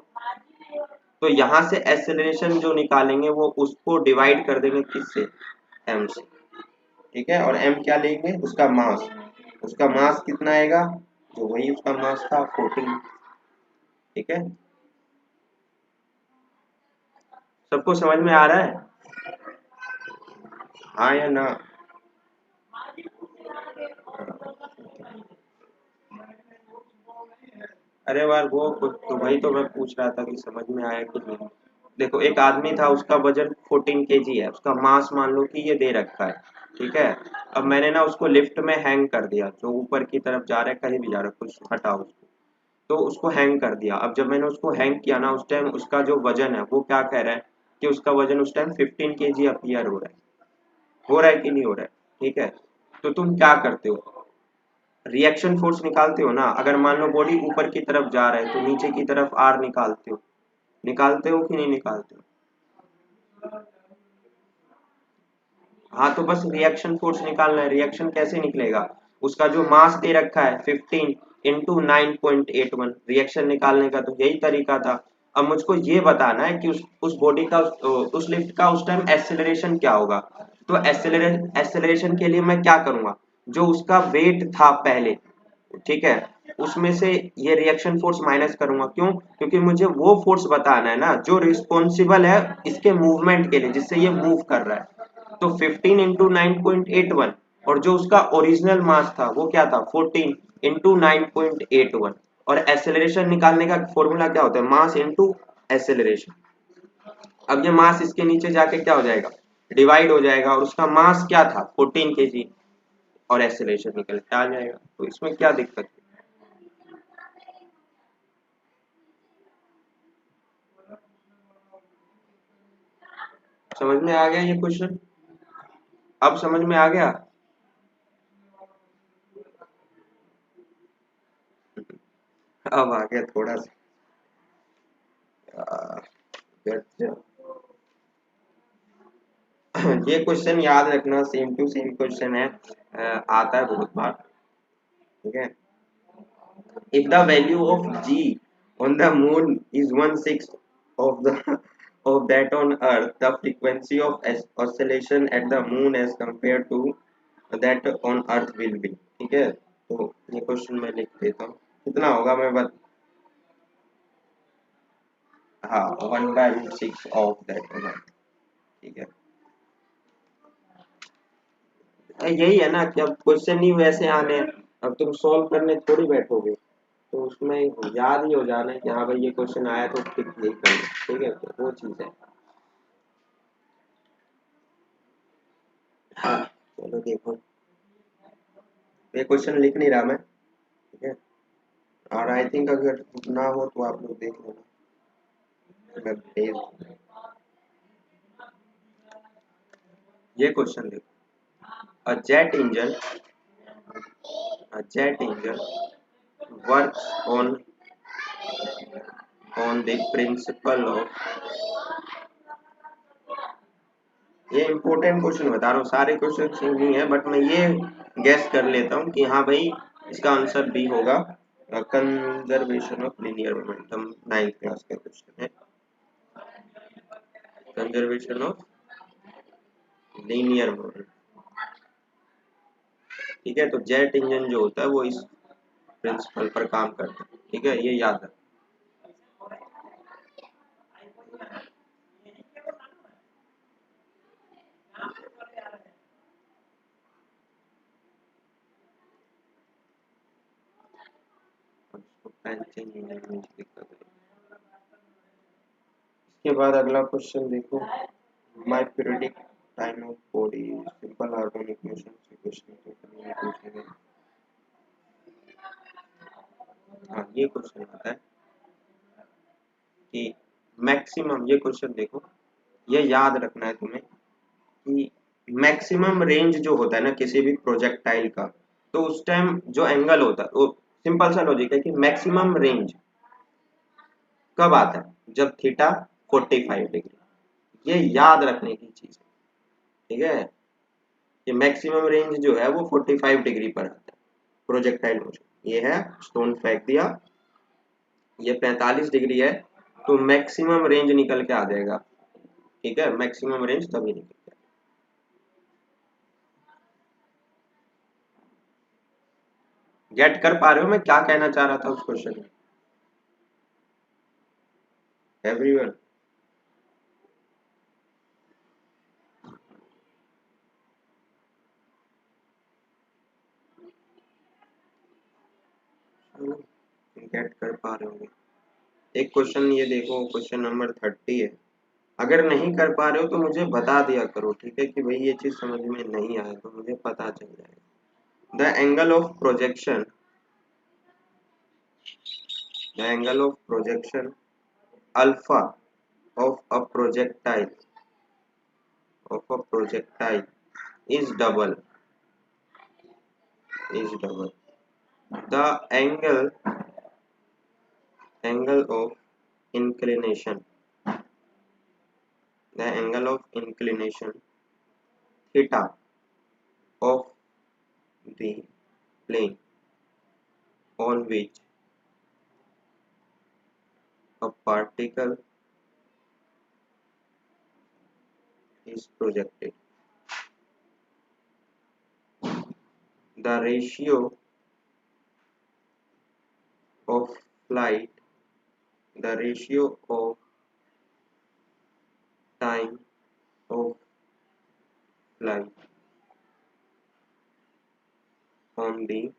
तो यहाँ से एक्सेलरेशन जो निकालेंगे वो उसको डिवाइड कर देंगे किससे? एम से, ठीक है। और एम क्या लेंगे? उसका मास। उसका मास कितना आएगा? तो वही उसका मास था 14, ठीक है। सबको समझ में आ रहा है, हाँ या ना? अरे यार वो तो भाई तो मैं पूछ रहा था कि समझ में आया कि नहीं। देखो एक आदमी था, उसका वजन 14 केजी है, उसका मास मान लो कि ये दे रखा है, ठीक है। अब मैंने ना उसको लिफ्ट में हैंग कर दिया, जो ऊपर की तरफ जा रहा है, कहीं भी जा रहा है, कुछ हटाओ उसको, तो उसको हैंग कर दिया। अब जब मैंने उसको हैंग किया ना, उस टाइम उसका जो वजन है वो क्या कह रहा है कि उसका वजन उस टाइम 15 केजी अपीयर हो रहा है कि नहीं हो रहा है, ठीक है। तो तुम क्या करते हो? रिएक्शन फोर्स निकालते हो ना। अगर मान लो बॉडी ऊपर की तरफ जा रहा है तो नीचे की तरफ आर निकालते हो कि नहीं निकालते हो? हाँ, तो बस रिएक्शन फोर्स निकालना है। रिएक्शन कैसे निकलेगा? उसका जो मास दे रखा है 15 इंटू 9.81, रिएक्शन निकालने का तो यही तरीका था। अब मुझको ये बताना है कि उस बॉडी का उस लिफ्ट का उस टाइम एक्सेलरेशन क्या होगा। तो एक्सेलरेशन के लिए मैं क्या करूंगा? जो उसका वेट था पहले, ठीक है, उसमें से ये रिएक्शन फोर्स माइनस करूंगा। क्यों? क्योंकि मुझे वो फोर्स बताना है ना जो रिस्पॉन्सिबल है इसके मूवमेंट के लिए, जिससे ये मूव कर रहा है। तो 15 इंटू 9.81, और जो उसका ओरिजिनल मास था वो क्या था? 14 इंटू 9.81। और एक्सेलरेशन निकालने का फॉर्मूला क्या होता है? Mass into acceleration. अब ये मास इसके नीचे जाके क्या हो जाएगा? डिवाइड हो जाएगा और उसका मास क्या था 14 केजी और एक्सेलरेशन निकल के आ जाएगा। तो इसमें क्या दिक्कत है? समझ में आ गया ये क्वेश्चन? अब समझ में आ गया? अब आ गया थोड़ा सा। आ, गजब। ये क्वेश्चन याद रखना, सेम टू सेम क्वेश्चन है, आता है बहुत बार। ठीक है। If the value of g on the moon is 1/6 of the of that on Earth, the frequency of oscillation at the moon as compared to that on Earth will be। ठीक है, तो ये क्वेश्चन मैं लिख देता हूँ, कितना होगा मैं हाँ 1/6 ऑफ दैट on Earth। ठीक है, यही है ना कि अब क्वेश्चन ही वैसे आने हैं, अब तुम सॉल्व करने थोड़ी बैठोगे, तो उसमें याद ही हो जाना है कि हाँ भाई ये क्वेश्चन आया तो ठीक यही करना। ठीक है, तो वो चीज है। हाँ, चलो देखो, ये क्वेश्चन लिख नहीं रहा मैं। ठीक है, और आई थिंक अगर ना हो तो आप लोग देख लेना, मैं भेज दूंगा। ये क्वेश्चन देखो, a jet engine, a jet engine works on the principle of, ये इंपॉर्टेंट क्वेश्चन बता रहा हूँ, सारे क्वेश्चन नहीं है बट मैं ये गेस कर लेता हूँ कि हाँ भाई इसका आंसर बी होगा, conservation of linear momentum. 9th class का क्वेश्चन है, कंजर्वेशन ऑफ लीनियर मोमेंटम। ठीक है, तो जेट इंजन जो होता है वो इस प्रिंसिपल पर काम करता है। ठीक है, ये याद रख। पेन चेंज होने में दिक्कत है। इसके बाद अगला क्वेश्चन देखो, my periodic time of body simple harmonic motion से क्वेश्चन तो पूछेंगे। हाँ, ये क्वेश्चन आता है कि मैक्सिमम, ये क्वेश्चन देखो, ये याद रखना है तुम्हें कि मैक्सिमम रेंज जो होता है ना किसी भी प्रोजेक्टाइल का, तो उस टाइम जो एंगल होता है वो सिंपल सा लॉजिक है कि मैक्सिमम रेंज कब आता है, जब थीटा 45 डिग्री। ये याद रखने की चीज है। ठीक है, ये मैक्सिमम रेंज जो है वो 45 डिग्री पर आता है प्रोजेक्टाइल मोशन। ये है स्टोन फेंक दिया, ये 45 डिग्री है, तो मैक्सिमम रेंज निकल के आ जाएगा। ठीक है, मैक्सिमम रेंज तभी निकल के गेट कर पा रहे हो मैं क्या कहना चाह रहा था उस क्वेश्चन में? एवरीवन, गेट कर पा रहे होंगे। एक क्वेश्चन ये देखो, क्वेश्चन नंबर 30 है। अगर नहीं कर पा रहे हो तो मुझे बता दिया करो, ठीक है, कि भाई ये चीज समझ में नहीं आया, तो मुझे पता चल जाएगा। The angle of projection, the angle of projection alpha of a projectile is double the angle of inclination, the angle of inclination theta of the plane on which a particle is projected, the ratio of flight, the ratio of time of flight on the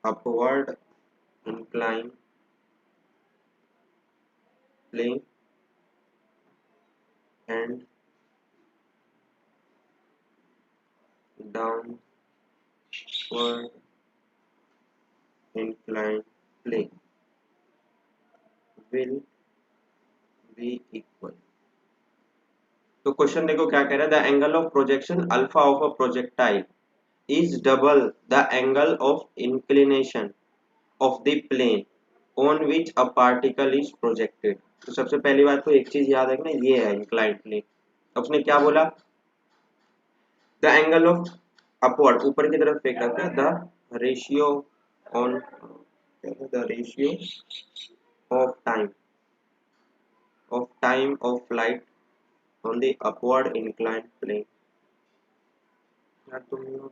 upward inclined plane and downward inclined plane will be equal। तो question देखो क्या कह रहा है, the angle of projection alpha of a projectile is double the angle of inclination of the plane on which a particle is projected। तो सबसे पहली बात तो एक चीज याद रखना, ये है inclined plane। अब उसने क्या बोला, द एंगल ऑफ अपवर्ड, ऊपर की तरफ फेंक रखा है, the ratio on the ratio of time of flight on the upward inclined plane। यार तुम लोग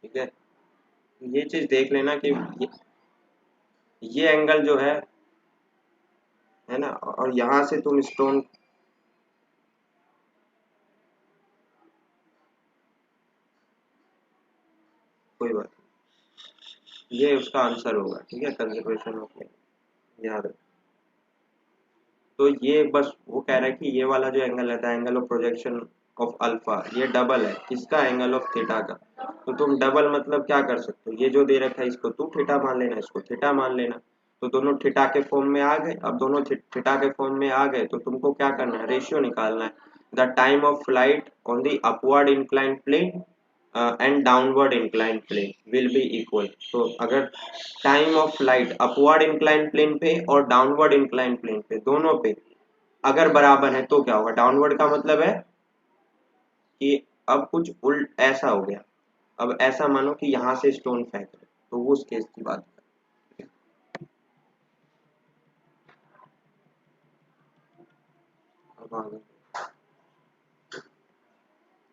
ठीक है, ये चीज देख लेना कि ये एंगल जो है ना, और यहाँ से तुम स्टोन, कोई बात नहीं, ये उसका आंसर होगा, ठीक है, कंजर्वेशन ऑफ लेंथ, याद रख। तो ये बस वो कह रहा है कि ये वाला जो एंगल है, the angle of projection of alpha, ये डबल है किसका, एंगल ऑफ थीटा का। तो तुम डबल मतलब क्या कर सकते हो, ये जो दे रखा है इसको तू थीटा मान लेना, इसको थीटा मान लेना। तो दोनों थीटा के फॉर्म में आ गए। अब दोनों थीटा के फॉर्म में आ गए तो तुमको क्या करना है, रेशियो निकालना है। The time of flight on the upward inclined plane and downward inclined plane will be equal. तो अगर time of flight upward inclined plane पे और डाउनवर्ड इंक्लाइंड प्लेन पे, दोनों पे अगर बराबर है तो क्या होगा, डाउनवर्ड का मतलब है कि अब कुछ उल्ट ऐसा हो गया। अब ऐसा मानो कि यहाँ से स्टोन फेंक रहे, तो वो उस केस की बात है। अब आगे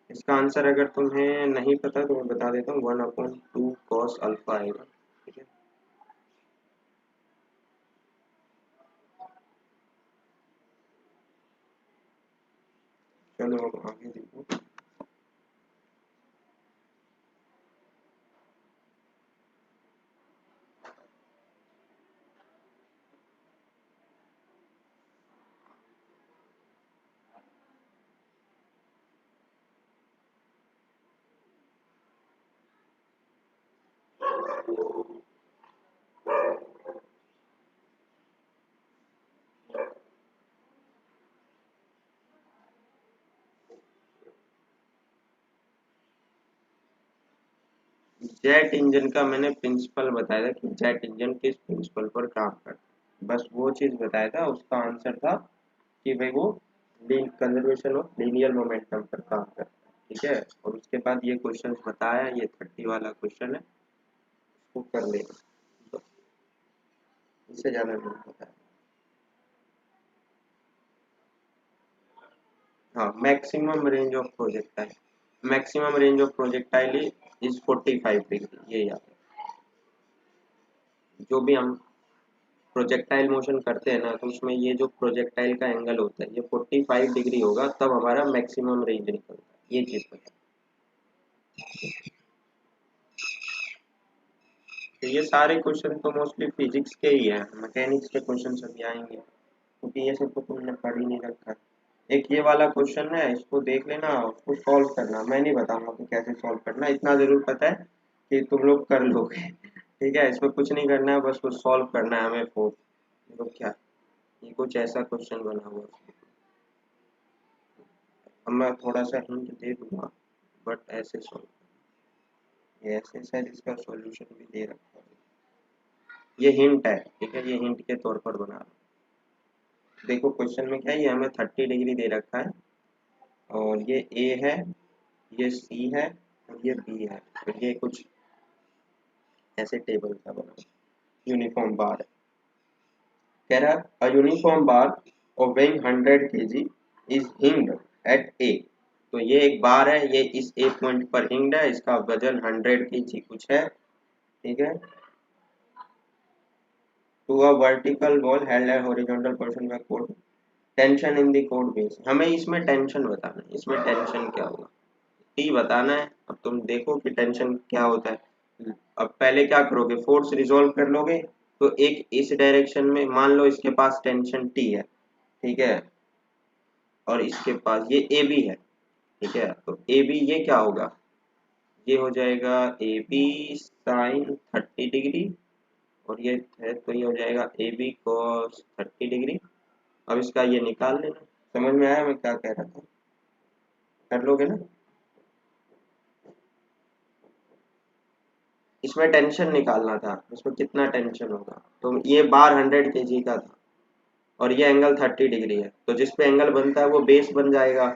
इसका आंसर अगर तुम्हें नहीं पता तो मैं बता देता हूँ, 1/2 cos अल्फा आएगा, ठीक है। चलो अब आगे देखो। जेट इंजन का मैंने प्रिंसिपल बताया था कि जेट इंजन किस प्रिंसिपल पर काम करता है, बस वो चीज बताया था। उसका आंसर था कि भाई वो कंजर्वेशन ऑफ लीनियर मोमेंटम पर काम करता है, ठीक है। और उसके बाद ये क्वेश्चन बताया, ये 30 वाला क्वेश्चन है, उसको कर लेना, तो इससे ज्यादा नहीं पता। हाँ, maximum range of projectile, maximum range of projectile is 45 degree, ये याद है। जो भी हम प्रोजेक्टाइल मोशन करते हैं ना, तो उसमें ये जो प्रोजेक्टाइल का एंगल होता है ये 45 डिग्री होगा, तब हमारा मैक्सिमम रेंज निकलता है, ये चीज पता है। तो ये सारे क्वेश्चन तो मोस्टली फिजिक्स के ही है, मैकेनिक्स के क्वेश्चन सभी आएंगे क्योंकि ये सब तो तुमने पढ़ ही नहीं रखा है। एक ये वाला क्वेश्चन है, इसको देख लेना, उसको सॉल्व करना, मैं नहीं बताऊंगा कि कैसे सॉल्व करना, इतना जरूर पता है कि तुम लोग कर लोगे। ठीक है, इसमें कुछ नहीं करना है, बस कुछ सॉल्व करना है हमें फोर्स। देखो क्या, ये कुछ ऐसा क्वेश्चन बना हुआ है। अब मैं थोड़ा सा हिंट दे दूंगा, बट ऐसे सॉल्व, ये ऐसे शायद इसका सॉल्यूशन भी दे रखा है, ये हिंट है, ठीक है, ये हिंट के तौर पर बना रहा हूं। देखो क्वेश्चन में क्या है, ये हमें 30 डिग्री दे रखा है, और ये ए है, ये सी है, और ये बी है, और ये कुछ ऐसे टेबल का बना यूनिफॉर्म बार है। कह रहा है, a uniform bar of weighing 100 kg is hinged at A। तो ये एक बार है, ये इस ए पॉइंट पर हिंग्ड है, इसका वजन 100 kg कुछ है, ठीक है। To a vertical wall held at horizontal portion by cord, tension in the cord base. हमें इसमें टेंशन बताना है, इसमें टेंशन क्या होगा, टी बताना है। अब तुम देखो कि टेंशन क्या होता है। अब पहले क्या करोगे, फोर्स रिजॉल्व कर लोगे। तो एक इस डायरेक्शन में, मान लो इसके पास टेंशन टी है, ठीक है, और इसके पास ये ए बी है, ठीक है, तो ए बी ये क्या होगा, ये हो जाएगा ए बी साइन 30 डिग्री, और ये है तो ये हो जाएगा ए बी कॉस 30 डिग्री। अब इसका ये निकाल लेना। समझ में आया मैं क्या कह रहा था, कर लोगे ना। इसमें टेंशन निकालना था, इसमें कितना टेंशन होगा, तो ये बार 100 kg का था, और ये एंगल 30 डिग्री है, तो जिस पे एंगल बनता है वो बेस बन जाएगा।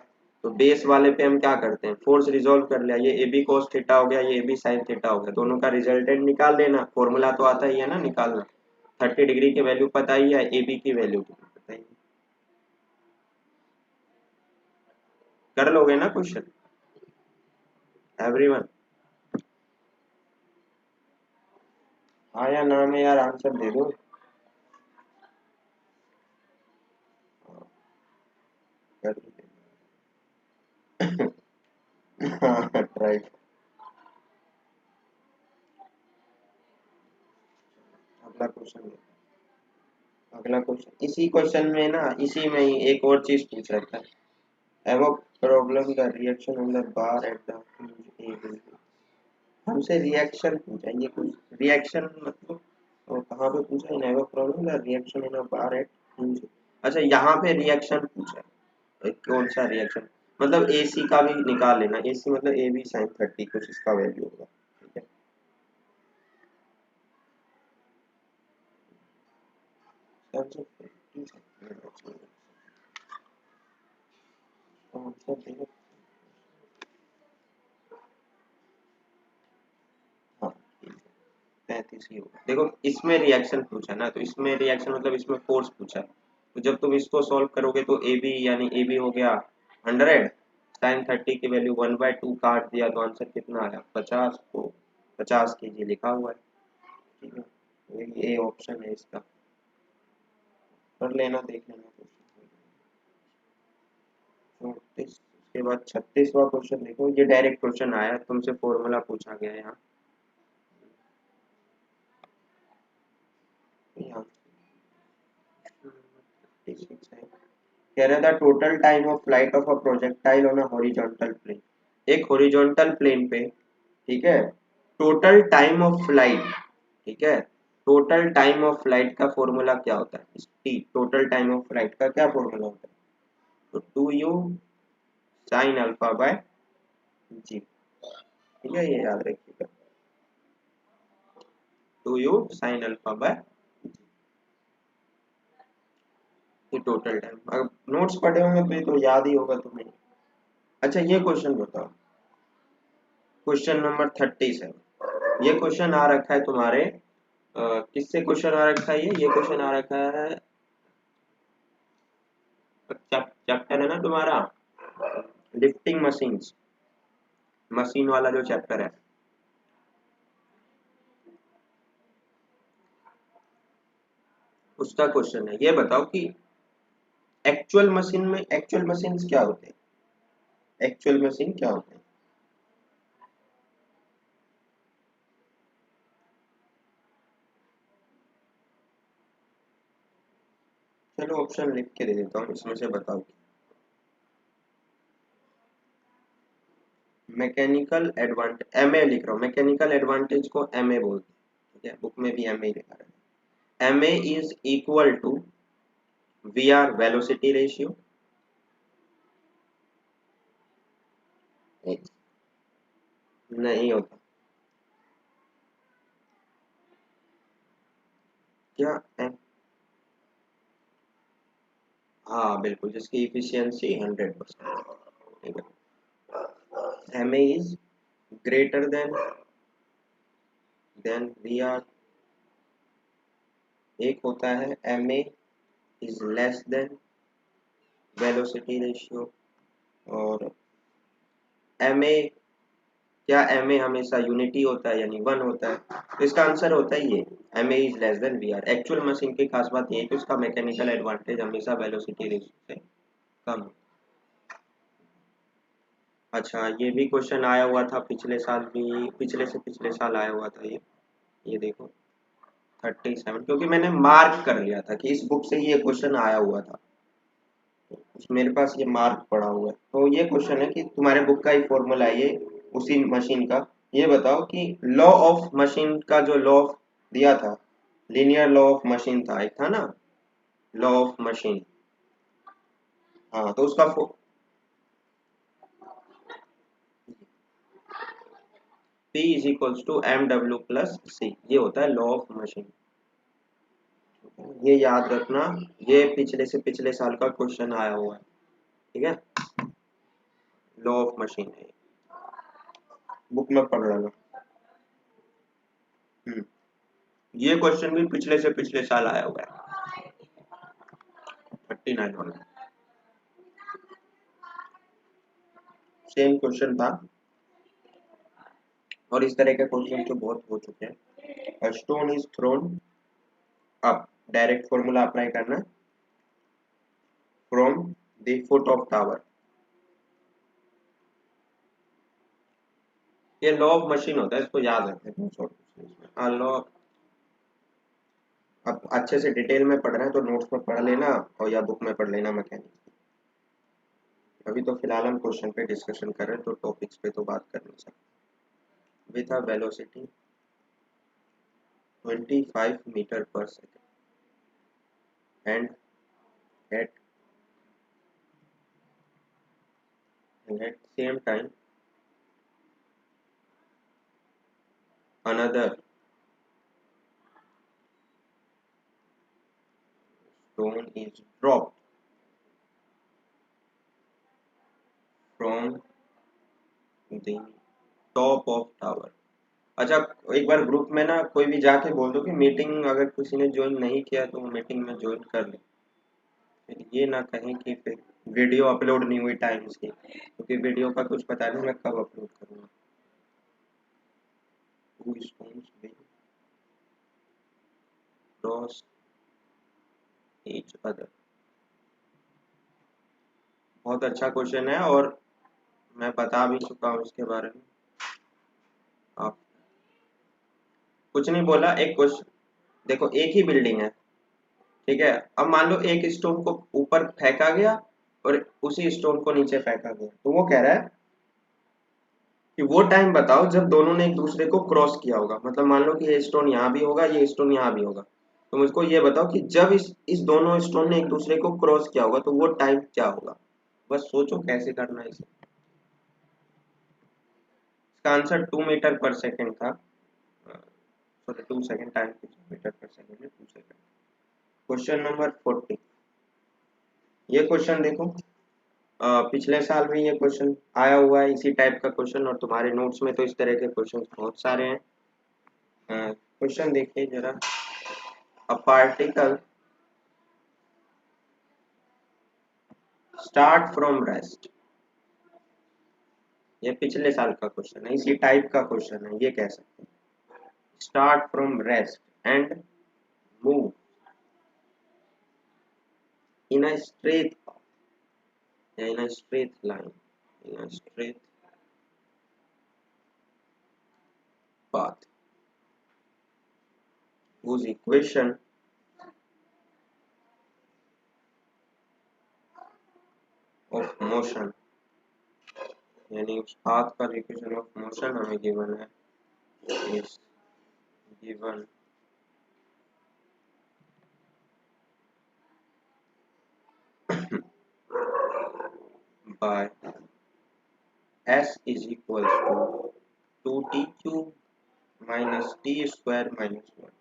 तो बेस वाले पे हम क्या करते हैं, फोर्स रिजोल्व कर लिया, ये ए बी कोस थीटा हो गया, ये ए बी साइन थीटा हो गया, दोनों का रिजल्टेंट निकाल लेना। फॉर्मूला तो आता ही है ना निकालना, 30 डिग्री की वैल्यू पता ही है, ए बी की वैल्यू पता ही है। कर लोगे ना क्वेश्चन एवरीवन? हाँ या ना में यार आंसर दे दो। कर हाँ राइट। अगला क्वेश्चन, अगला क्वेश्चन इसी क्वेश्चन में ना, इसी में ही एक और चीज पूछ रखा है। Have a problem the reaction on the bar at the A बिंदु। हमसे रिएक्शन पूछा, ये कुछ रिएक्शन मतलब कहाँ पे पूछा है, have a problem the reaction in a bar at. अच्छा यहाँ पे रिएक्शन पूछा है, कौन सा रिएक्शन, मतलब AC का भी निकाल लेना, AC मतलब ए बी साइन 30 कुछ इसका वैल्यू होगा, ठीक है। आंसर देखो, हाँ 35 ही होगा। देखो इसमें रिएक्शन पूछा ना, तो इसमें रिएक्शन मतलब इसमें फोर्स पूछा है। तो जब तुम इसको सॉल्व करोगे तो ए बी यानी ए बी हो गया 100, साइन 30 की वैल्यू 1/2 काट दिया, तो आंसर कितना आया 50, को 50 kg लिखा हुआ है, ठीक है। तो ये ऑप्शन है इसका, कर लेना, देख लेना। 34 उसके बाद 36वां क्वेश्चन देखो, ये डायरेक्ट क्वेश्चन आया, तुमसे फॉर्मूला पूछा गया है यहाँ। यहाँ 36 है, कह रहा था total time of flight of a projectile on a horizontal plane. एक हॉरिजॉन्टल प्लेन पे, ठीक है, टोटल टाइम ऑफ फ्लाइट, ठीक है, टोटल टाइम ऑफ फ्लाइट का फॉर्मूला क्या होता है, T total time of flight का क्या फॉर्मूला होता है, तो 2u साइन अल्फा बाय जी, ठीक है, ये याद रखिएगा, 2u साइन अल्फा बाय, ये टोटल टाइम। अगर नोट्स पढ़े होंगे तो ये तो याद ही होगा तुम्हें। अच्छा ये क्वेश्चन बताओ, क्वेश्चन नंबर 37, ये क्वेश्चन आ रखा है तुम्हारे किससे क्वेश्चन आ रखा है, ये क्वेश्चन आ रखा है, चैप्टर है ना तुम्हारा लिफ्टिंग मशीन्स, मशीन वाला जो चैप्टर है, उसका क्वेश्चन है। ये बताओ कि एक्चुअल मशीन में, एक्चुअल मशीन्स क्या होते हैं, एक्चुअल मशीन क्या होते हैं। चलो ऑप्शन लिख के दे देता हूँ, इसमें से बताओ। मैकेनिकल एडवांटेज, एमए लिख रहा हूँ, मैकेनिकल एडवांटेज को एमए बोलते हैं, ठीक है, बुक में भी एमए लिखा है। MA is equal to V R velocity ratio, नहीं होता क्या एम, हाँ बिल्कुल, जिसकी इफिशियंसी 100%, ठीक है। MA is greater than V R, एक होता है MA is less than velocity ratio, और एमए, क्या एमए हमेशा यूनिटी होता है यानी 1 होता है, तो इसका आंसर होता है ये, MA is less than V R. Actual machine की खास बात ये है कि उसका मैकेनिकल एडवांटेज हमेशा वेलोसिटी रेशियो से कम हो। अच्छा, ये भी क्वेश्चन आया हुआ था पिछले साल भी, पिछले से पिछले साल आया हुआ था ये देखो 37, क्योंकि मैंने मार्क कर लिया था कि इस बुक से ये क्वेश्चन आया हुआ था, मेरे पास ये मार्क पड़ा हुआ है। तो ये क्वेश्चन है कि तुम्हारे बुक का ही फॉर्मूला है ये, उसी मशीन का। ये बताओ कि लॉ ऑफ मशीन का जो लॉ दिया था, लीनियर लॉ ऑफ मशीन था एक, था ना, लॉ ऑफ मशीन। हाँ, तो उसका P is equals to M W plus C, ये होता है लॉ ऑफ मशीन। ये याद रखना, ये पिछले से पिछले साल का क्वेश्चन आया हुआ है, ठीक है। लॉ ऑफ मशीन है, बुक में पढ़ लेना। हम्म, ये क्वेश्चन भी पिछले से पिछले साल आया हुआ है, 39 वाला सेम क्वेश्चन था। और इस तरह के क्वेश्चन तो बहुत हो चुके हैं। Stone is throne up, direct formula apply करना है, from the foot of tower. ये लॉ ऑफ मशीन होता है, इसको याद रखें। लॉ, अब अच्छे से डिटेल में पढ़ रहे हैं तो नोट्स में पढ़ लेना, और या बुक में पढ़ लेना मैकेनिक्स। अभी तो फिलहाल हम क्वेश्चन पे डिस्कशन कर रहे हैं, तो टॉपिक्स पे तो बात कर नहीं सकते। With a velocity 25 metre per second and at same time another stone is dropped from the top of tower। अच्छा, एक बार ग्रुप में ना कोई भी जाके बोल दो कि मीटिंग अगर किसी ने ज्वाइन नहीं किया तो मीटिंग में ज्वाइन कर ले, फिर ये ना कहें कि फिर वीडियो अपलोड नहीं हुई टाइम से, क्योंकि वीडियो का कुछ पता नहीं मैं कब अपलोड करूँगा। Two stones will cross each other। बहुत अच्छा क्वेश्चन है, और मैं बता भी चुका हूँ इसके बारे में। आप कुछ नहीं बोला, एक क्वेश्चन देखो, एक ही बिल्डिंग है, ठीक है। अब मान लो एक स्टोन को ऊपर फेंका गया और उसी स्टोन को नीचे फेंका गया, तो वो कह रहा है कि वो टाइम बताओ जब दोनों ने एक दूसरे को क्रॉस किया होगा। मतलब मान लो कि ये स्टोन यहाँ भी होगा, ये स्टोन यहाँ भी होगा, तो मुझको ये बताओ कि जब इस दोनों स्टोन ने एक दूसरे को क्रॉस किया होगा तो वो टाइम क्या होगा। बस सोचो कैसे करना है इसे। इसका आंसर 2 मीटर पर सेकेंड था, sorry 2 second, time metre per second में 2 सेकेंड। क्वेश्चन नंबर 40, ये क्वेश्चन देखो, पिछले साल भी ये क्वेश्चन आया हुआ है, इसी टाइप का क्वेश्चन, और तुम्हारे नोट्स में तो इस तरह के क्वेश्चन बहुत सारे हैं। क्वेश्चन देखिए जरा। A particle start from rest, ये पिछले साल का क्वेश्चन है, इसी टाइप का क्वेश्चन है, ये कह सकते हैं। Start from rest and move in a straight, in a straight line, in a straight path, whose equation of motion, यानी उस पाथ का इक्वेशन ऑफ मोशन हमें गिवन है, is given by s is equals to 2t cube minus t square minus 1।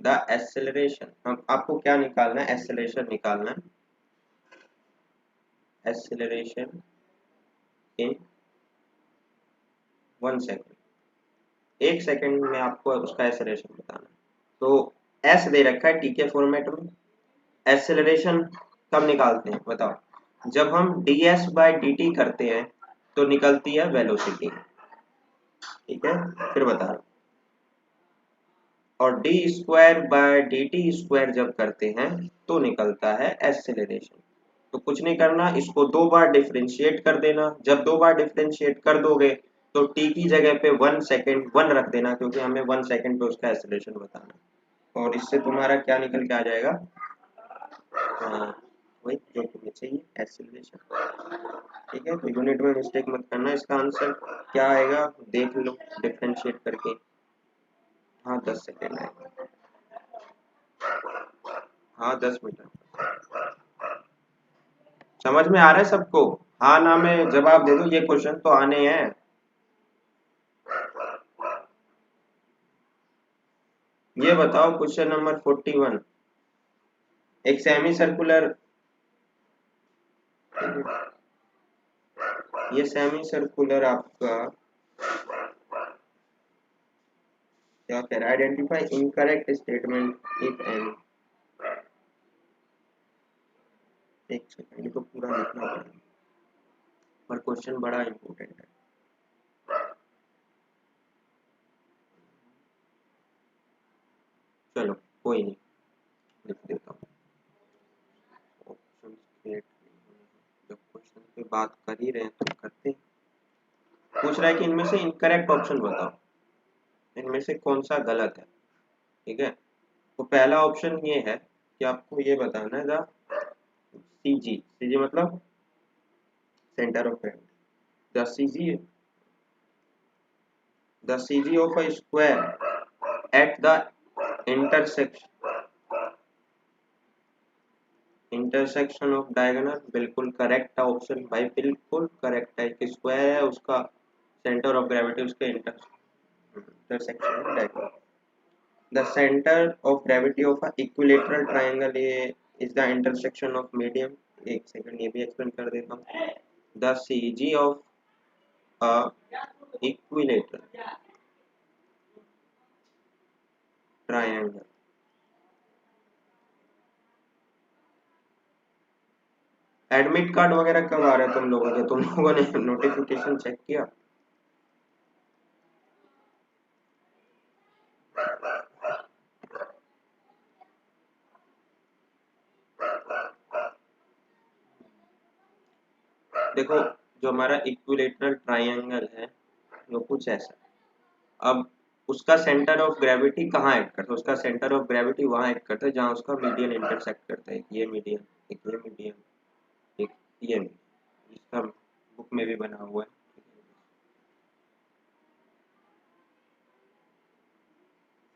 The acceleration, हम आपको क्या निकालना है, एक्सेलरेशन निकालना है, एक्सेलरेशन इन 1 सेकेंड, 1 सेकेंड में आपको उसका एक्सेलरेशन बताना है। तो एस दे रखा है टी के फॉर्मेट में। एक्सेलरेशन कब निकालते हैं बताओ, जब हम ds बाई डी टी करते हैं तो निकलती है वेलोसिटी, ठीक है। फिर बता रहा हूं, और D square by D T square जब करते हैं तो निकलता है एक्सेलरेशन। तो कुछ नहीं करना, इसको 2 बार डिफरेंशिएट कर देना। जब 2 बार डिफरेंशिएट कर दोगे तो t की जगह पे 1 सेकेंड 1 रख देना, क्योंकि हमें 1 सेकेंड पे उसका एक्सेलरेशन बताना है। और इससे तुम्हारा क्या निकल के आ जाएगा, हाँ, वही जो तुम्हें चाहिए, एक्सेलरेशन। ठीक है, तो यूनिट में मिस्टेक मत करना। इसका आंसर क्या आएगा देख लो डिफरेंशिएट करके। हाँ 10 सेकेंड आएगा। हाँ 10 मीटर। समझ में आ रहा है सबको? हाँ ना में जवाब दे दो, ये क्वेश्चन तो आने हैं। ये बताओ क्वेश्चन नंबर 41, एक सेमी सर्कुलर, ये सेमी सर्कुलर आपका क्या कह रहा है, identify incorrect statement if any. एक सेकंड को पूरा लिखना पड़ेगा, पर क्वेश्चन बड़ा इंपॉर्टेंट है। चलो कोई नहीं, लिख देता हूँ। ऑप्शन क्रिएट, जब क्वेश्चन पे बात कर ही रहे हैं तो करते हैं। पूछ रहा है कि इनमें से इनकरेक्ट ऑप्शन बताओ, इनमें से कौन सा गलत है। ठीक है, तो पहला ऑप्शन ये है कि आपको ये बताना है द सीजी, सीजी मतलब centre of gravity, the CG of a square eight the intersection, intersection of diagonal, बिल्कुल करेक्ट है ऑप्शन भाई, बिल्कुल करेक्ट है। एक स्क्वायर है, उसका सेंटर ऑफ ग्रेविटी उसके intersection of diagonal. The centre of gravity of a equilateral triangle is the intersection of medium. एक सेकंड ये भी एक्सप्लेन कर देता हूँ। The CG of a equilateral triangle, admit card वगैरह कब आ रहे हैं तुम लोगों के, तुम लोगों ने नोटिफिकेशन चेक किया? देखो, जो हमारा इक्विलेटरल ट्रायंगल है वो कुछ ऐसा है। अब उसका सेंटर ऑफ ग्रेविटी कहाँ ऐड करता है, उसका सेंटर ऑफ ग्रेविटी वहाँ ऐड करता है जहाँ उसका मीडियन इंटरसेक्ट करता है। एक ये मीडियन, एक ये मीडियन, एक ये मीडियन, इसका बुक में भी बना हुआ है।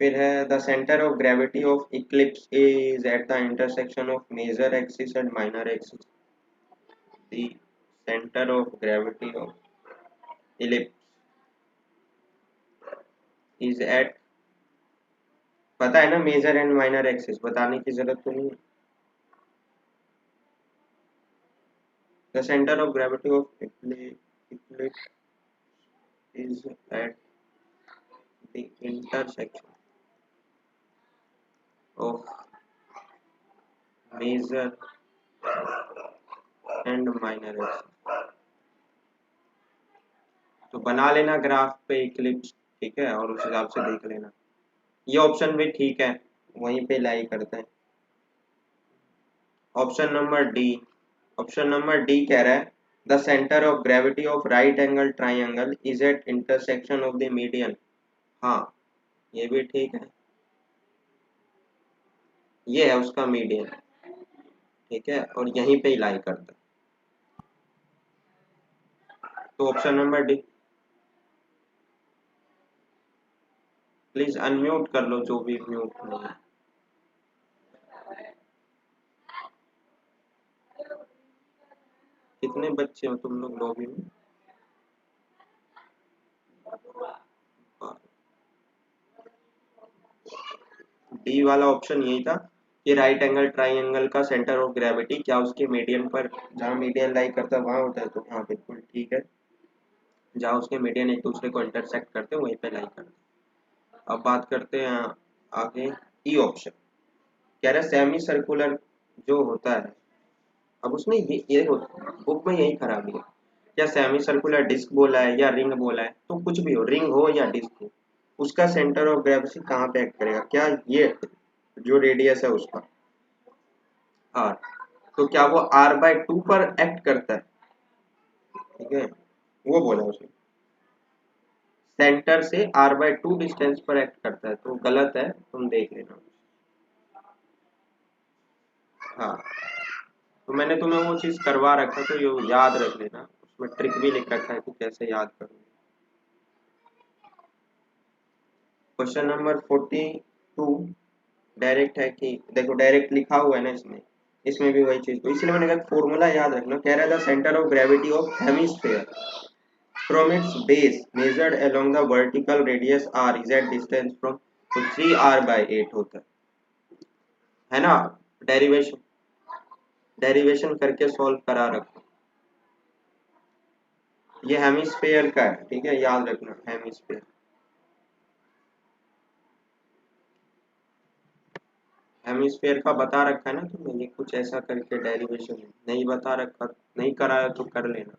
फिर है the centre of gravity of ellipse is at the intersection of major axis and minor axis. The centre of gravity of ellipse is at, पता है ना मेजर एंड माइनर एक्सिस, बताने की जरूरत तो नहीं है। The centre of gravity of Eclipse is at the intersection of major and minor axis। तो बना लेना ग्राफ पे इक्लिप्स, ठीक है, और उस हिसाब से देख लेना। ये ऑप्शन भी ठीक है, वहीं पे लाई करते हैं। Option number D, option number D कह रहा है the centre of gravity of right angle triangle is at intersection of the median. हाँ ये भी ठीक है, ये है उसका मीडियन, ठीक है, और यहीं पे ही लाई करता है। तो option number D, please unmute कर लो जो भी म्यूट नहीं है। कितने बच्चे हो तुम लोग लॉबी में? डी वाला ऑप्शन यही था कि राइट एंगल ट्राइंगल का सेंटर ऑफ ग्रेविटी क्या उसके मीडियन पर, जहाँ मीडियन लाई करता है वहां होता है। तो हाँ बिल्कुल ठीक है, जहाँ उसके मीडियन एक दूसरे को इंटरसेक्ट करते हैं वहीं पे लाई करते हैं। अब बात करते हैं आगे, ई ऑप्शन कह रहा है सेमी सर्कुलर जो होता है। अब उसमें ये बुक में यही खराबी है, या सेमी सर्कुलर डिस्क बोला है या रिंग बोला है, तो कुछ भी हो, रिंग हो या डिस्क हो, उसका सेंटर ऑफ ग्रेविटी कहाँ पे एक्ट करेगा, क्या ये जो रेडियस है उसका आर, तो क्या वो r/2 पर एक्ट करता है? ठीक है, वो बोला उसने, सेंटर से r/2 डिस्टेंस पर एक्ट करता है, तो गलत है, तुम देख लेना। हाँ, तो मैंने तुम्हें वो चीज करवा रखा, तो ये याद रख लेना, उसमें ट्रिक भी लिख रखा है कि कैसे याद करोगे। क्वेश्चन नंबर 42 डायरेक्ट है कि देखो, डायरेक्ट लिखा हुआ है ना इसमें, इसमें भी वही चीज, तो इसलिए मैंने कहा फॉर्मूला याद रखना। कह रहा है the centre of gravity of hemisphere from its base measured along the vertical radius r is at distance from, तो 3r/8 होता है ना? डेरिवेशन डेरिवेशन करके सॉल्व करा रखो। ये हेमिस्फेयर का है, ठीक है, याद रखना, हेमिस्फेयर। हेमिस्फेयर का बता रखा है ना तुमने, ये कुछ ऐसा करके डेरिवेशन नहीं बता रखा, नहीं कराया तो कर लेना।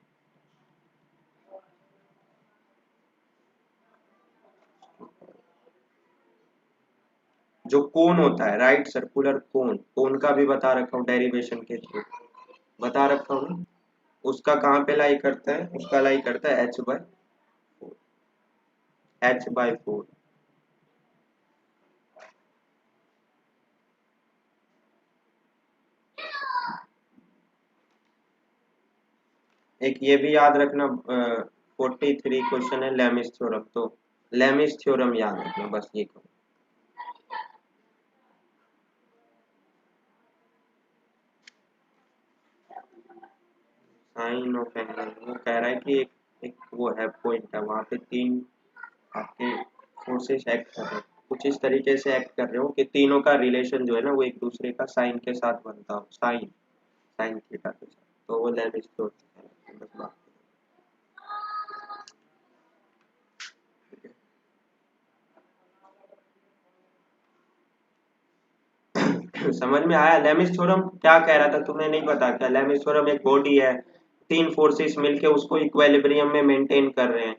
जो कोन होता है, राइट सर्कुलर कोन, कोन का भी बता रखा हूँ डेरिवेशन के थ्रू, बता रखा हूँ। उसका कहाँ पे लाई करता है? उसका लाई करता है h/4। एक ये भी याद रखना, 43 क्वेश्चन है लेमिस थ्योरम, तो लेमिस थ्योरम याद रखना, बस ये करो। साइन ऑफ एंगल, वो कह रहा है कि एक वो है पॉइंट है, वहां पे तीन आपके फोर्सेस एक्ट कर रहे हो, कुछ इस तरीके से एक्ट कर रहे हो कि तीनों का रिलेशन जो है ना वो एक दूसरे का साइन के साथ बनता हो, साइन साइन थीटा के साथ, तो वो लेमिस थ्योरम है, बस बात। समझ में आया? लेमिस थ्योरम क्या कह रहा था, तुम्हें नहीं पता क्या? लेमिस थ्योरम एक बॉडी है, तीन फोर्सेस मिलके उसको इक्विलिब्रियम में मेंटेन कर रहे हैं,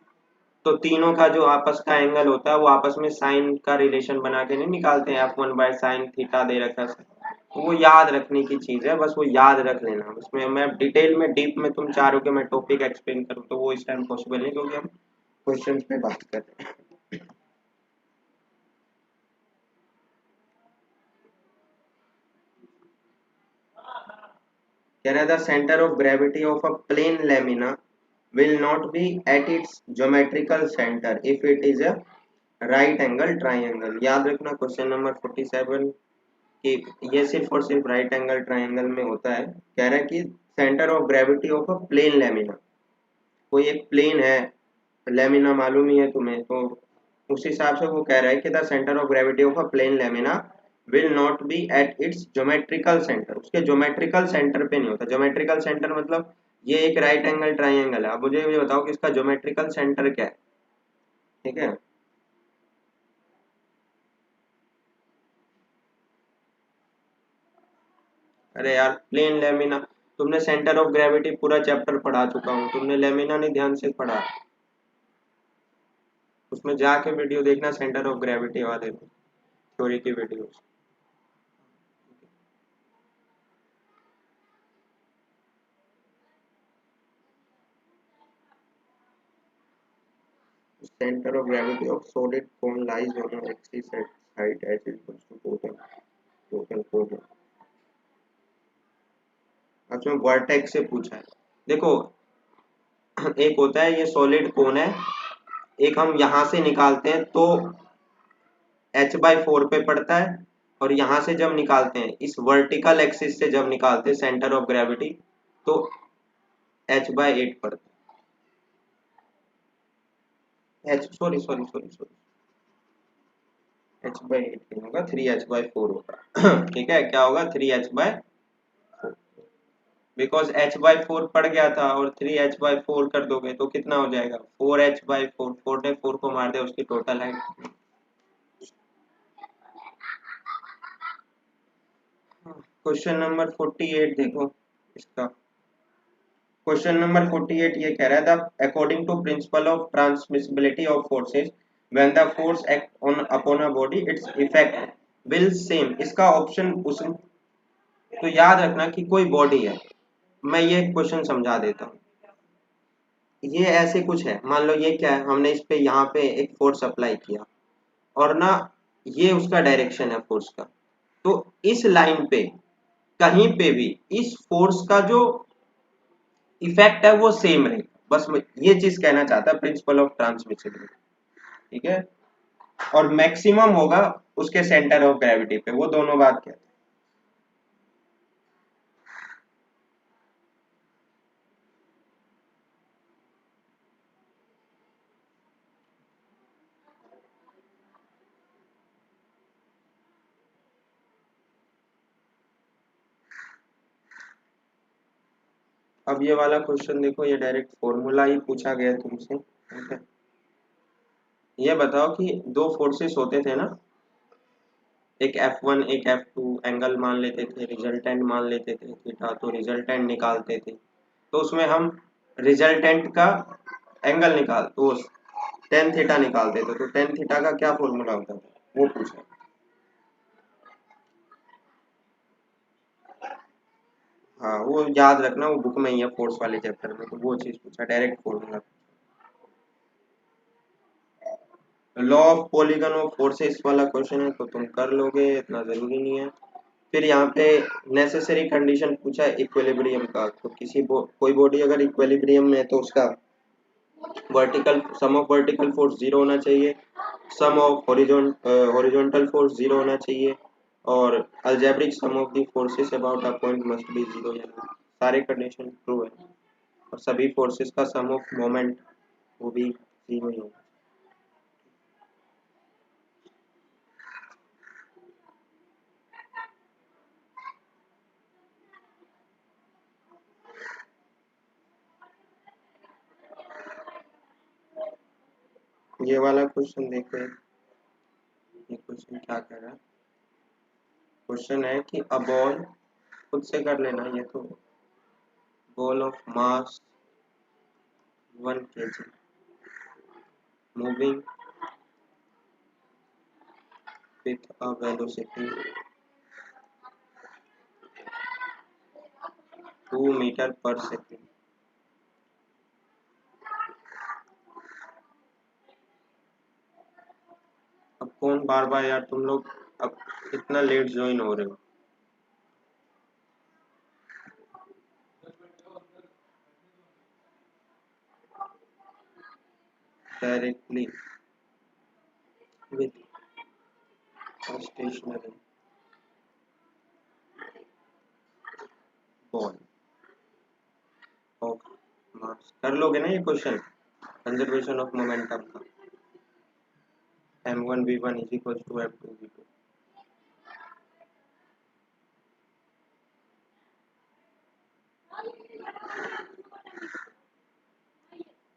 तो तीनों का जो आपस का एंगल होता है वो आपस में साइन का रिलेशन बना के नहीं निकालते हैं, f1/sin थीटा दे रखा है, तो वो याद रखने की चीज है, बस वो याद रख लेना। उसमें मैं डिटेल में डीप में तुम चाह रहे हो कि मैं टॉपिक एक्सप्लेन करूँ, तो वो इस टाइम पॉसिबल नहीं, क्योंकि हम क्वेश्चंस पे बात कर रहे हैं। कह रहा था centre of gravity of a plane lamina will not be at its geometrical center if it is a right angle triangle। याद रखना क्वेश्चन नंबर 47 कि ये सिर्फ और सिर्फ राइट एंगल ट्राइंगल में होता है। कह रहा है कि centre of gravity of a plane lamina, कोई एक प्लेन है, लेमिना मालूम ही है तुम्हें, तो उस हिसाब से वो कह रहा है कि the centre of gravity of a plane lamina will not be at its geometrical centre, उसके ज्योमेट्रिकल सेंटर पे नहीं होता। ज्योमेट्रिकल सेंटर मतलब ये एक राइट एंगल ट्राइंगल है, अब मुझे ये बताओ कि इसका ज्योमेट्रिकल सेंटर क्या है? ठीक है, अरे यार प्लेन लेमिना, तुमने सेंटर ऑफ ग्रेविटी पूरा चैप्टर पढ़ा चुका हूँ, तुमने लेमिना नहीं ध्यान से पढ़ा, उसमें जाके वीडियो देखना सेंटर ऑफ ग्रेविटी वाले थ्योरी की video. Center of gravity of solid cone lies on an axis at height h equals to total cone। अच्छा, वर्टेक्स से पूछा है, देखो एक होता है ये सॉलिड कोन है, एक हम यहाँ से निकालते हैं तो h/4 पे पड़ता है, और यहाँ से जब निकालते हैं इस वर्टिकल एक्सिस से जब निकालते हैं सेंटर ऑफ ग्रेविटी, तो h/8 पड़ता है, h sorry sorry sorry sorry h/8 नहीं होगा, 3h/4 होगा। ठीक है, क्या होगा? 3h/4, बिकॉज h/4 पड़ गया था, और 3h/4 कर दोगे तो कितना हो जाएगा? 4h/4, 4 ने 4 को मार दिया, उसकी टोटल हाइट। क्वेश्चन नंबर 48 देखो इसका, क्वेश्चन नंबर 48 ये कह रहा है the according to principle of transmissibility of forces when the force act on upon a body its effect will same, इसका ऑप्शन उस तो याद रखना कि कोई बॉडी है, मैं ये क्वेश्चन समझा देता हूँ। ये ऐसे कुछ है, मान लो ये क्या है, हमने इस पे यहाँ पे एक फोर्स अप्लाई किया और ना ये उसका डायरेक्शन है फोर्स का। तो इस लाइन पे कहीं पे भी इस फोर्स का जो इफेक्ट है वो सेम रहेगा। बस मैं ये चीज कहना चाहता, प्रिंसिपल ऑफ ट्रांसमिसिबिलिटी, ठीक है। और मैक्सिमम होगा उसके सेंटर ऑफ ग्रेविटी पे, वो दोनों बात कहते हैं। अब ये वाला क्वेश्चन देखो, ये डायरेक्ट फॉर्मूला ही पूछा गया तुमसे, ठीक है। ये बताओ कि दो फोर्सेस होते थे ना, एक F1 एक F2, एंगल मान लेते थे, रिजल्टेंट मान लेते थे थीटा, तो रिजल्टेंट निकालते थे। तो उसमें हम रिजल्टेंट का एंगल निकाल तो टेन थीटा निकालते थे, तो टेन थीटा का क्या फॉर्मूला होता था, वो पूछा। हाँ वो याद रखना, वो बुक में ही है फोर्स वाले चैप्टर में, तो वो चीज पूछा, direct formula. Law of polygon of forces वाला क्वेश्चन है, तो तुम कर लोगे, इतना जरूरी नहीं है। फिर यहाँ पे नेसेसरी कंडीशन पूछा है इक्विलिब्रियम का, तो कोई बॉडी अगर इक्विलिब्रियम में है तो उसका vertical sum of vertical force zero होना चाहिए, sum of horizontal force zero होना चाहिए, और algebraic sum of the forces about a point must be zero, यानी सारे कंडीशन ट्रू है। और सभी फोर्सेस का सम ऑफ मोमेंट वो भी जीरो ही होगा। ये वाला क्वेश्चन देखो, ये क्वेश्चन क्या कर रहा है। क्वेश्चन है कि अ बॉल, खुद से कर लेना ये तो, ball of mass 1 kg moving with a velocity 2 meter per second। अब कौन बार बार यार, तुम लोग अब इतना लेट ज्वाइन हो रहे हो। Directly with stationary ball of mass, कर लोगे ना ये क्वेश्चन, कंजर्वेशन ऑफ मोमेंटम का। m1v1 is equals to m2v2।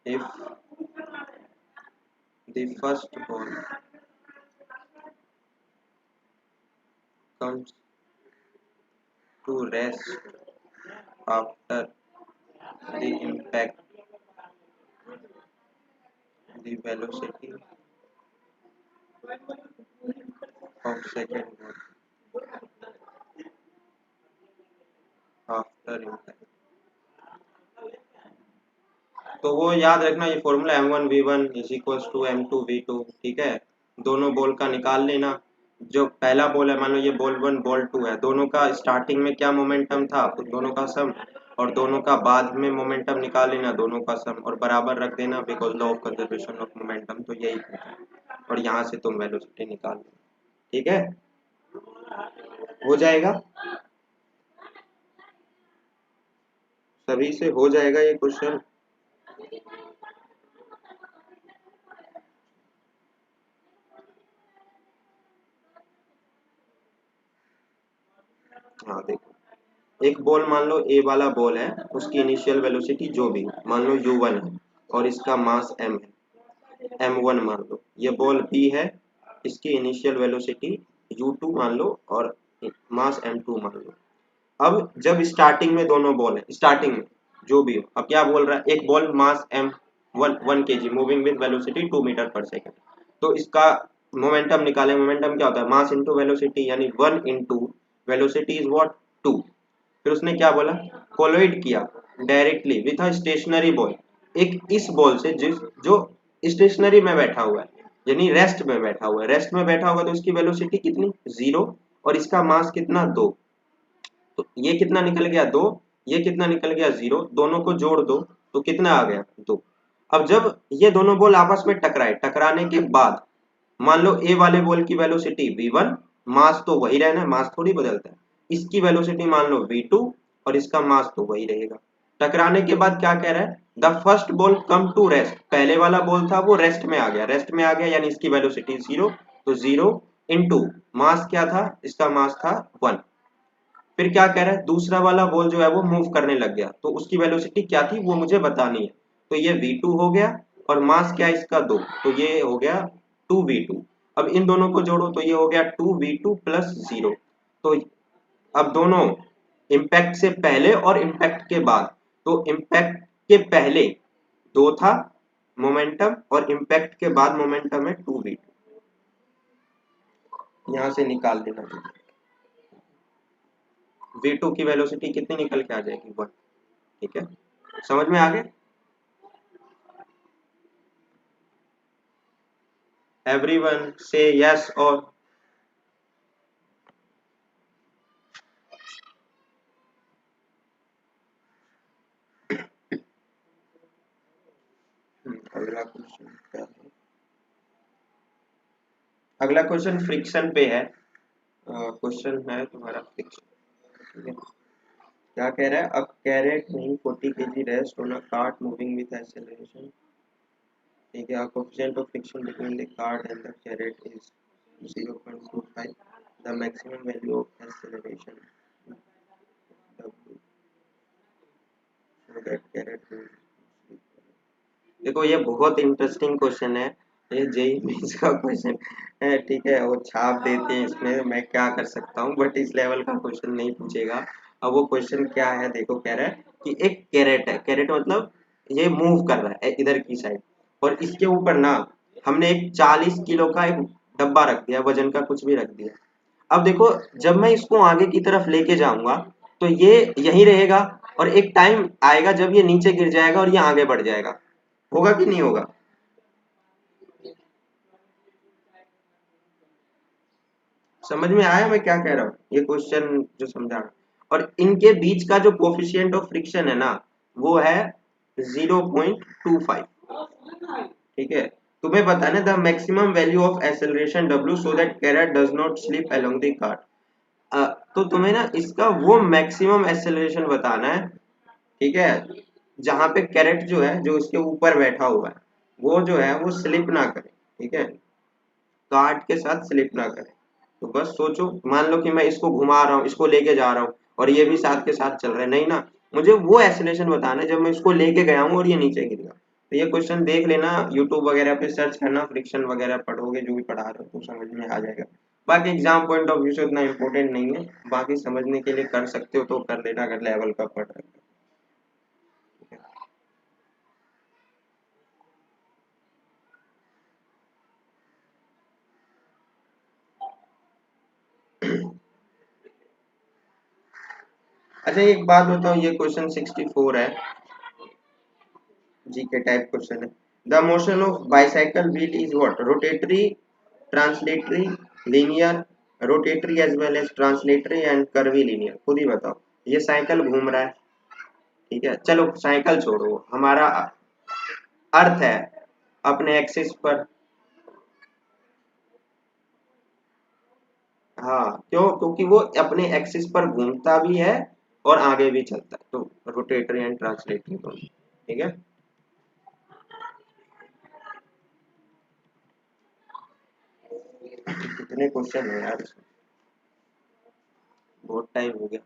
if the first ball comes to rest after the impact, the velocity of second ball after impact। तो वो याद रखना, ये formula m1v1 is equals to m2v2, ठीक है। दोनों ball का निकाल लेना। जो पहला बॉल है, मान लो ये बॉल 1 बॉल 2 है, दोनों का स्टार्टिंग में क्या मोमेंटम था, तो दोनों का सम, और दोनों का बाद में मोमेंटम निकाल लेना, दोनों का सम, और बराबर रख देना, because law of conservation of momentum, तो यही है। और यहाँ से तुम वेलोसिटी निकाल लो, ठीक है, हो जाएगा। सभी से हो जाएगा ये क्वेश्चन। हाँ देखो, एक बॉल मान लो ए वाला बॉल है, उसकी इनिशियल वेलोसिटी जो भी मान लो u1 है, और इसका मास m है, m1 मान लो। ये बॉल बी है, इसकी इनिशियल वेलोसिटी u2 मान लो, और मास m2 मान लो। अब जब स्टार्टिंग में दोनों बॉल है, स्टार्टिंग में जो भी हो, अब क्या बोल रहा है, एक ball mass m1 kg moving with velocity 2 metre per second, तो इसका मोमेंटम निकाले। मोमेंटम क्या होता है, मास इंटू वेलोसिटी, यानी 1 into velocity is what, two. फिर उसने क्या बोला, कोलोइड किया directly with a stationary ball, एक इस बॉल से जिस जो स्टेशनरी में बैठा हुआ है, यानी रेस्ट में बैठा हुआ है, रेस्ट में बैठा होगा तो उसकी वेलोसिटी कितनी, जीरो, और इसका मास कितना, दो। तो ये कितना निकल गया, दो, ये कितना निकल गया, जीरो, दोनों को जोड़ दो तो कितना आ गया, दो। अब जब ये दोनों बॉल आपस में टकराए, टकराने के बाद मान लो ए वाले बॉल की वेलोसिटी v1, मास तो वही रहना है, मास थोड़ी बदलता है, इसकी वेलोसिटी मान लो v2 और इसका मास तो वही रहेगा। टकराने के बाद क्या कह रहा है, the first ball come to rest, पहले वाला बॉल था वो रेस्ट में आ गया, रेस्ट में आ गया यानी इसकी वेलोसिटी जीरो, तो जीरो इंटू मास क्या था, इसका मास था वन। फिर क्या कह रहा है, दूसरा वाला बॉल जो है वो मूव करने लग गया, तो उसकी वेलोसिटी क्या थी वो मुझे बतानी है। तो ये v2 हो गया और मास क्या है इसका, दो, तो ये हो गया 2v2। अब इन दोनों को जोड़ो तो ये हो गया 2v2 प्लस जीरो। तो अब दोनों इम्पैक्ट से पहले और इम्पैक्ट के बाद, तो इम्पैक्ट के पहले दो था मोमेंटम और इम्पैक्ट के बाद मोमेंटम है 2v2, यहां से निकाल देना। v2 की वेलोसिटी कितनी निकल के आ जाएगी, वन। ठीक है, समझ में आ गया। एवरीवन से यस और अगला क्वेश्चन क्या है, अगला क्वेश्चन फ्रिक्शन पे है। क्वेश्चन है तुम्हारा फ्रिक्शन। ठीक है, क्या कह रहा है, अब कैरेट नहीं 40 kg rest on a cart moving with acceleration. ठीक है, coefficient of friction between the cart and the carat is 0.25, the maximum value of acceleration w so that carrot will, देखो ये बहुत इंटरेस्टिंग क्वेश्चन है, ये JEE mains का question है। ठीक है, वो छाप देते हैं इसमें, मैं क्या कर सकता हूँ, बट इस लेवल का क्वेश्चन नहीं पूछेगा। अब वो क्वेश्चन क्या है, देखो कह रहा है कि एक कैरेट है, कैरेट मतलब ये मूव कर रहा है इधर की साइड, और इसके ऊपर ना हमने एक 40 किलो का एक डब्बा रख दिया, वजन का कुछ भी रख दिया। अब देखो जब मैं इसको आगे की तरफ लेके जाऊंगा तो ये यहीं रहेगा, और एक टाइम आएगा जब ये नीचे गिर जाएगा और ये आगे बढ़ जाएगा, होगा कि नहीं होगा। समझ में आया मैं क्या कह रहा हूँ, ये क्वेश्चन जो समझा रहा हूँ। और इनके बीच का जो कोफिशिएंट ऑफ फ्रिक्शन है ना, वो है 0.25। ठीक है, तुम्हें बताना the maximum value of acceleration w so that crate does not slip along the cart. तो तुम्हें ना इसका वो मैक्सिमम एक्सेलरेशन बताना है। ठीक है, जहां पे कैरेट जो है, जो इसके ऊपर बैठा हुआ है, वो जो है वो स्लिप ना करे। ठीक है, कार्ट के साथ स्लिप ना करे। तो बस सोचो, मान लो कि मैं इसको घुमा रहा हूँ, इसको लेके जा रहा हूँ, और ये भी साथ के साथ चल रहा है, नहीं ना, मुझे वो एक्सेलरेशन बताना है जब मैं इसको लेके गया हूँ और ये नीचे गिर गया। तो ये क्वेश्चन देख लेना, यूट्यूब वगैरह पे सर्च करना, फ्रिक्शन वगैरह पढ़ोगे जो भी पढ़ा रहे हो तो समझ में आ जाएगा। बाकी एग्जाम पॉइंट ऑफ व्यू से उतना इम्पोर्टेंट नहीं है, बाकी समझने के लिए कर सकते हो तो कर लेना अगर लेवल का पढ़ रहे हो। अच्छा एक बात बताओ, ये क्वेश्चन 64 है, जीके टाइप क्वेश्चन है। The motion of bicycle wheel is what, rotatory, translatory, linear, rotatory as well as translatory and curvilinear, खुद ही बताओ। ये साइकिल घूम रहा है, ठीक है, चलो साइकिल छोड़ो, हमारा अर्थ है अपने एक्सिस पर। हाँ क्यों, क्योंकि वो अपने एक्सिस पर घूमता भी है और आगे भी चलता है, तो रोटेटरी एंड ट्रांसलेटरी दोनों। ठीक है, कितने क्वेश्चन है यार इसमें, बहुत टाइम हो गया।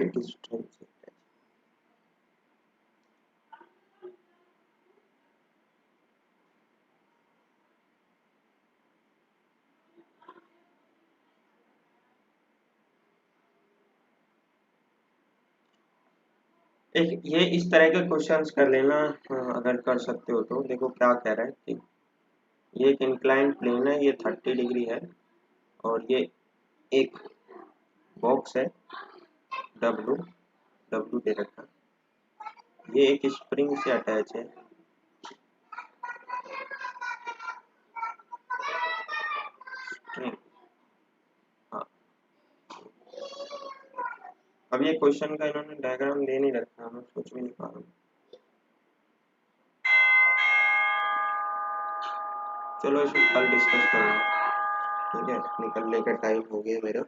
एक स्ट्रिंग से एक ये इस तरह के क्वेश्चंस कर लेना। अगर कर सकते हो तो देखो क्या कह रहा है कि ये एक इंक्लाइंड प्लेन है, ये 30 डिग्री है, और ये एक बॉक्स है डब्लू, डब्लू दे रखा है, ये एक स्प्रिंग से अटैच है, स्प्रिंग। हाँ, अब ये क्वेश्चन का इन्होंने डायग्राम दे नहीं रखा, मैं सोच भी नहीं पा रहा हूँ। चलो इसको कल डिस्कस करूँगा, ठीक है, निकलने का टाइम हो गया मेरा,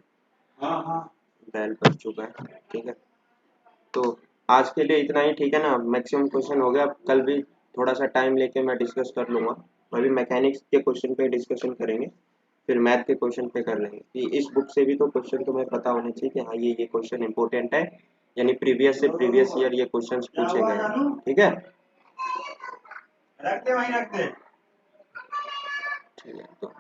हाँ हाँ बेल बज चुका है, ठीक है। तो आज के लिए इतना ही, ठीक है ना, मैक्सिमम क्वेश्चन हो गया, कल भी थोड़ा सा टाइम लेके मैं डिस्कस कर लूँगा। अभी मैकेनिक्स के क्वेश्चन पे डिस्कशन करेंगे, फिर मैथ के क्वेश्चन पे कर लेंगे कि इस बुक से भी तो क्वेश्चन तुम्हें पता होने चाहिए कि हाँ ये क्वेश्चन इंपॉर्टेंट है, यानी प्रीवियस से प्रीवियस ईयर ये क्वेश्चन पूछे गए हैं, ठीक है। रखते वहीं रखते। ठीक है तो